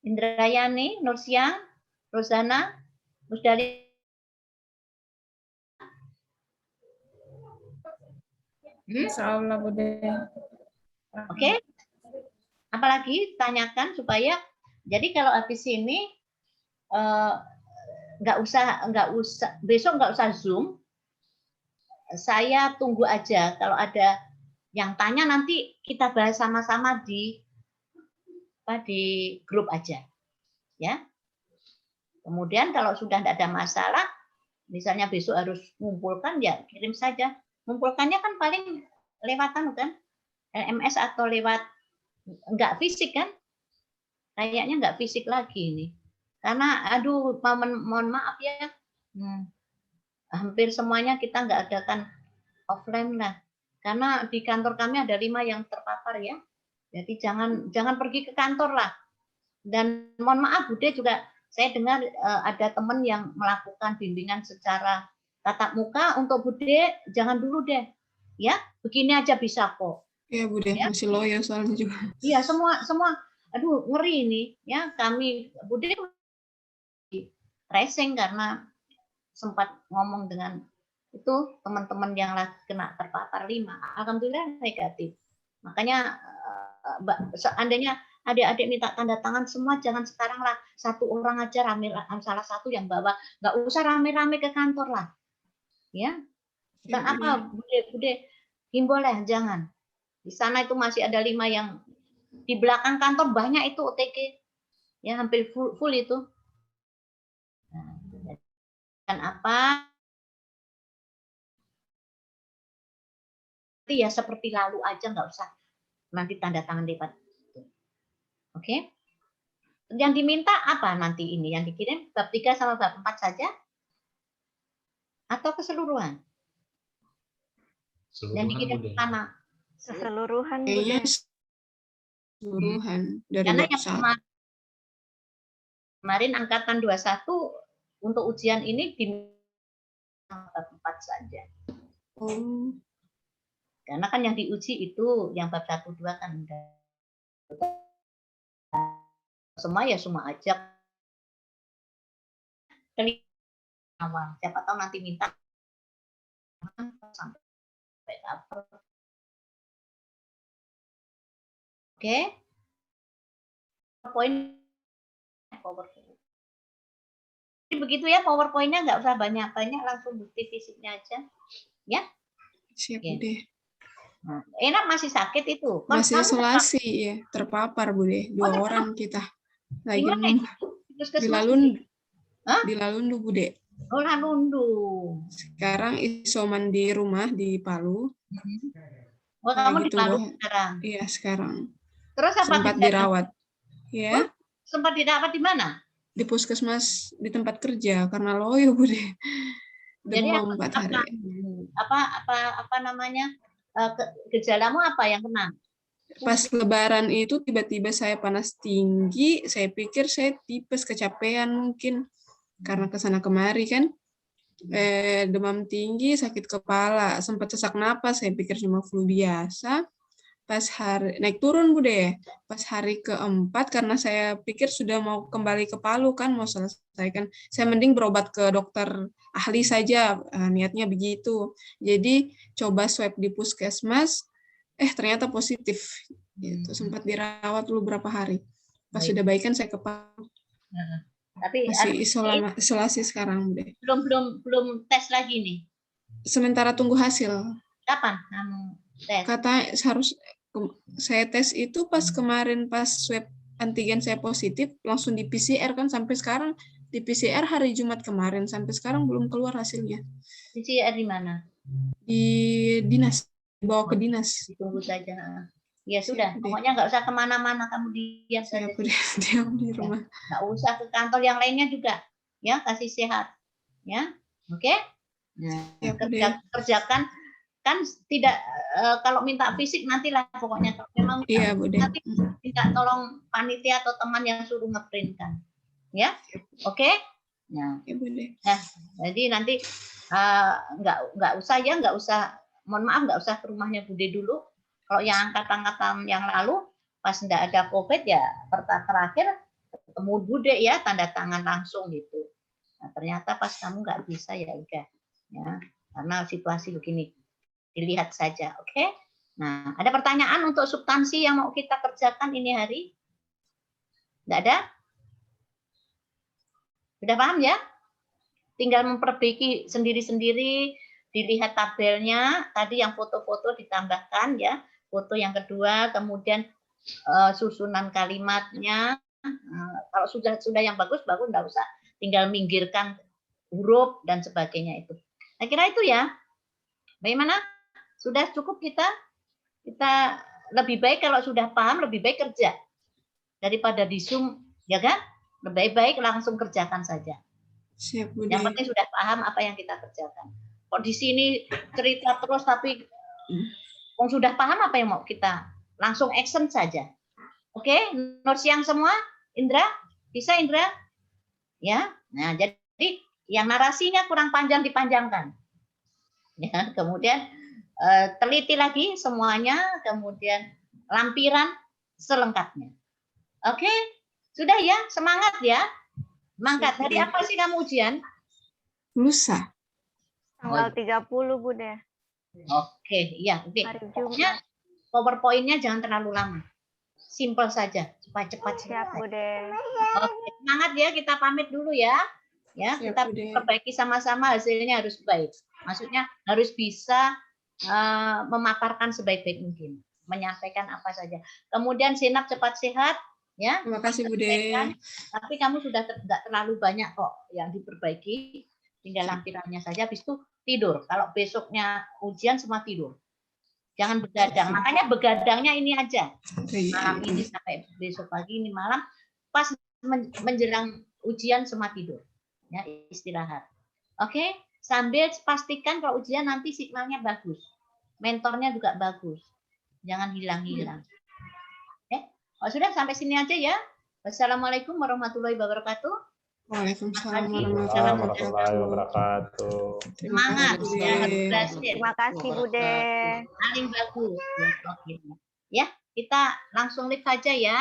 Indrayani, Nursia, Rosana, Musdali. Insyaallah Bude. Oke. Apalagi tanyakan supaya jadi kalau habis ini nggak usah besok nggak usah Zoom. Saya tunggu aja kalau ada yang tanya nanti kita bahas sama-sama di grup aja, ya. Kemudian kalau sudah tidak ada masalah, misalnya besok harus mengumpulkan, ya kirim saja. Mengumpulkannya kan paling lewatan kan, LMS atau lewat nggak fisik kan? Kayaknya nggak fisik lagi ini. Karena aduh, mohon maaf ya, hampir semuanya kita nggak adakan offline lah. Karena di kantor kami ada 5 yang terpapar ya. Jadi jangan pergi ke kantor lah. Dan mohon maaf Bude juga saya dengar ada teman yang melakukan bimbingan secara tatap muka. Untuk Bude jangan dulu deh. Ya, begini aja bisa kok. Ya Bude, Ya. masih loyo soalnya juga. Iya, semua aduh ngeri ini ya. Kami Bude tracing karena sempat ngomong dengan itu teman-teman yang lagi kena terpapar 5. Alhamdulillah negatif. Makanya seandainya adik-adik minta tanda tangan semua, jangan sekarang lah, 1 orang aja rame, salah satu yang bawa, nggak usah rame-rame ke kantor lah, ya. Dan apa, Bude, himbau lah, jangan. Di sana itu masih ada 5 yang di belakang kantor banyak itu OTG, ya hampir full itu. Dan apa? Ya seperti lalu aja, nggak usah nanti tanda tangan lewat. Oke. Yang diminta apa nanti ini? Yang dikirim bab 3 sama bab 4 saja? Atau keseluruhan? Yang dikirim pertama? Keseluruhan Kayaknya Bude. keseluruhan dari Karena bab yang 1. kemarin angkatan 21 untuk ujian ini di bab 4 saja. Oh. Karena kan yang diuji itu yang bab 1 2 kan enggak. Semua ajak awal. Siapa tahu nanti minta sampai apa. Oke. PowerPoint. Begitu ya, PowerPoint-nya nggak usah banyak-banyak, langsung bukti fisiknya aja. Ya. Siap Ya. Bude. Nah, enak masih sakit itu. Masih isolasi ya, terpapar Bude. 2 orang kita. Lagi di Lalundu Bude. Oh, Lalundu. Sekarang isoman di rumah di Palu. Oh, kamu di Palu sekarang? Iya, sekarang. Terus apa? Sempat dirawat. Ya. Sempat dirawat di mana? Di puskesmas di tempat kerja karena loyo Bude. Demam 4 hari. Apa namanya? Gejalamu apa yang kena? Pas lebaran itu tiba-tiba saya panas tinggi, saya pikir saya tipes, kecapean mungkin karena kesana kemari kan. Demam tinggi, sakit kepala, sempat sesak napas, saya pikir cuma flu biasa. Pas hari naik turun Bude, pas hari keempat karena saya pikir sudah mau kembali ke Palu kan, mau selesaikan, saya mending berobat ke dokter ahli saja, niatnya begitu. Jadi coba swab di puskesmas, ternyata positif. Gitu. Sempat dirawat dulu berapa hari. Pas sudah baik kan saya ke Palu. Tapi masih isolasi sekarang Bude. Belum tes lagi nih. Sementara tunggu hasil. Kapan tes? Katanya harus saya tes itu pas kemarin pas swab antigen saya positif, langsung di PCR kan, sampai sekarang di PCR hari Jumat kemarin sampai sekarang belum keluar hasilnya. PCR di mana? Di dinas, dibawa ke dinas. Ditunggu saja. Ya sudah, pokoknya nggak usah kemana-mana, kamu diam saja. Diam di rumah. Nggak usah ke kantor yang lainnya juga, ya, kasih sehat, ya, oke. Nah, kerjakan kan tidak kalau minta fisik nantilah pokoknya kalau memang nanti minta tolong panitia atau teman yang suruh ngeprintkan, ya, oke. Nah, jadi nanti nggak usah mohon maaf nggak usah ke rumahnya Bude dulu. Kalau yang angkatan-angkatan yang lalu pas nggak ada COVID ya terakhir ketemu Bude ya, tanda tangan langsung gitu. Nah, ternyata pas kamu nggak bisa ya udah ya, karena situasi begini. Dilihat saja, oke? Nah, ada pertanyaan untuk substansi yang mau kita kerjakan ini hari? Nggak ada? Sudah paham ya? Tinggal memperbaiki sendiri-sendiri, dilihat tabelnya, tadi yang foto-foto ditambahkan ya, foto yang kedua, kemudian susunan kalimatnya. Kalau sudah yang bagus, nggak usah, tinggal minggirkan huruf dan sebagainya itu. Saya kira itu ya. Bagaimana? Sudah cukup kita lebih baik kalau sudah paham, lebih baik kerja daripada di Zoom, ya kan? Lebih baik langsung kerjakan saja. Siap, Bude. Yang penting sudah paham apa yang kita kerjakan. Kok di sini cerita terus tapi sudah paham apa yang mau kita langsung action saja. Oke, notes yang semua, Indra, bisa Indra? Ya, nah jadi yang narasinya kurang panjang dipanjangkan. Ya, kemudian teliti lagi semuanya, kemudian lampiran selengkapnya. Oke, sudah ya, semangat ya. Semangat. Hari apa sih kamu ujian? Lusa. Tanggal 30, Bude. Oke, iya. Hari Pokoknya Jumat. PowerPoint-nya jangan terlalu lama. Simple saja, supaya cepat Siap, selesai. Bude. Oke, semangat ya, kita pamit dulu ya. Ya, Siap, kita Bude. perbaiki sama-sama, hasilnya harus baik. Maksudnya harus bisa memaparkan sebaik-baik mungkin, menyampaikan apa saja. Kemudian Sinap cepat sehat, ya. Terima kasih, Bude. Tapi kamu sudah nggak terlalu banyak kok yang diperbaiki, tinggal lampirannya saja. Habis itu tidur. Kalau besoknya ujian semua tidur. Jangan begadang. Makanya begadangnya ini aja. Malam ini sampai besok pagi, ini malam pas menjelang ujian semua tidur. Ya, istirahat. Oke, sambil pastikan kalau ujian nanti signalnya bagus. Mentornya juga bagus. Jangan hilang-hilang. Oh, sudah sampai sini aja ya. Wassalamualaikum warahmatullahi wabarakatuh. Waalaikumsalam Warahmatullahi wabarakatuh. Semangat. Terima kasih, Bude. Paling bagus. Ya, oke. Ya, kita langsung live saja ya.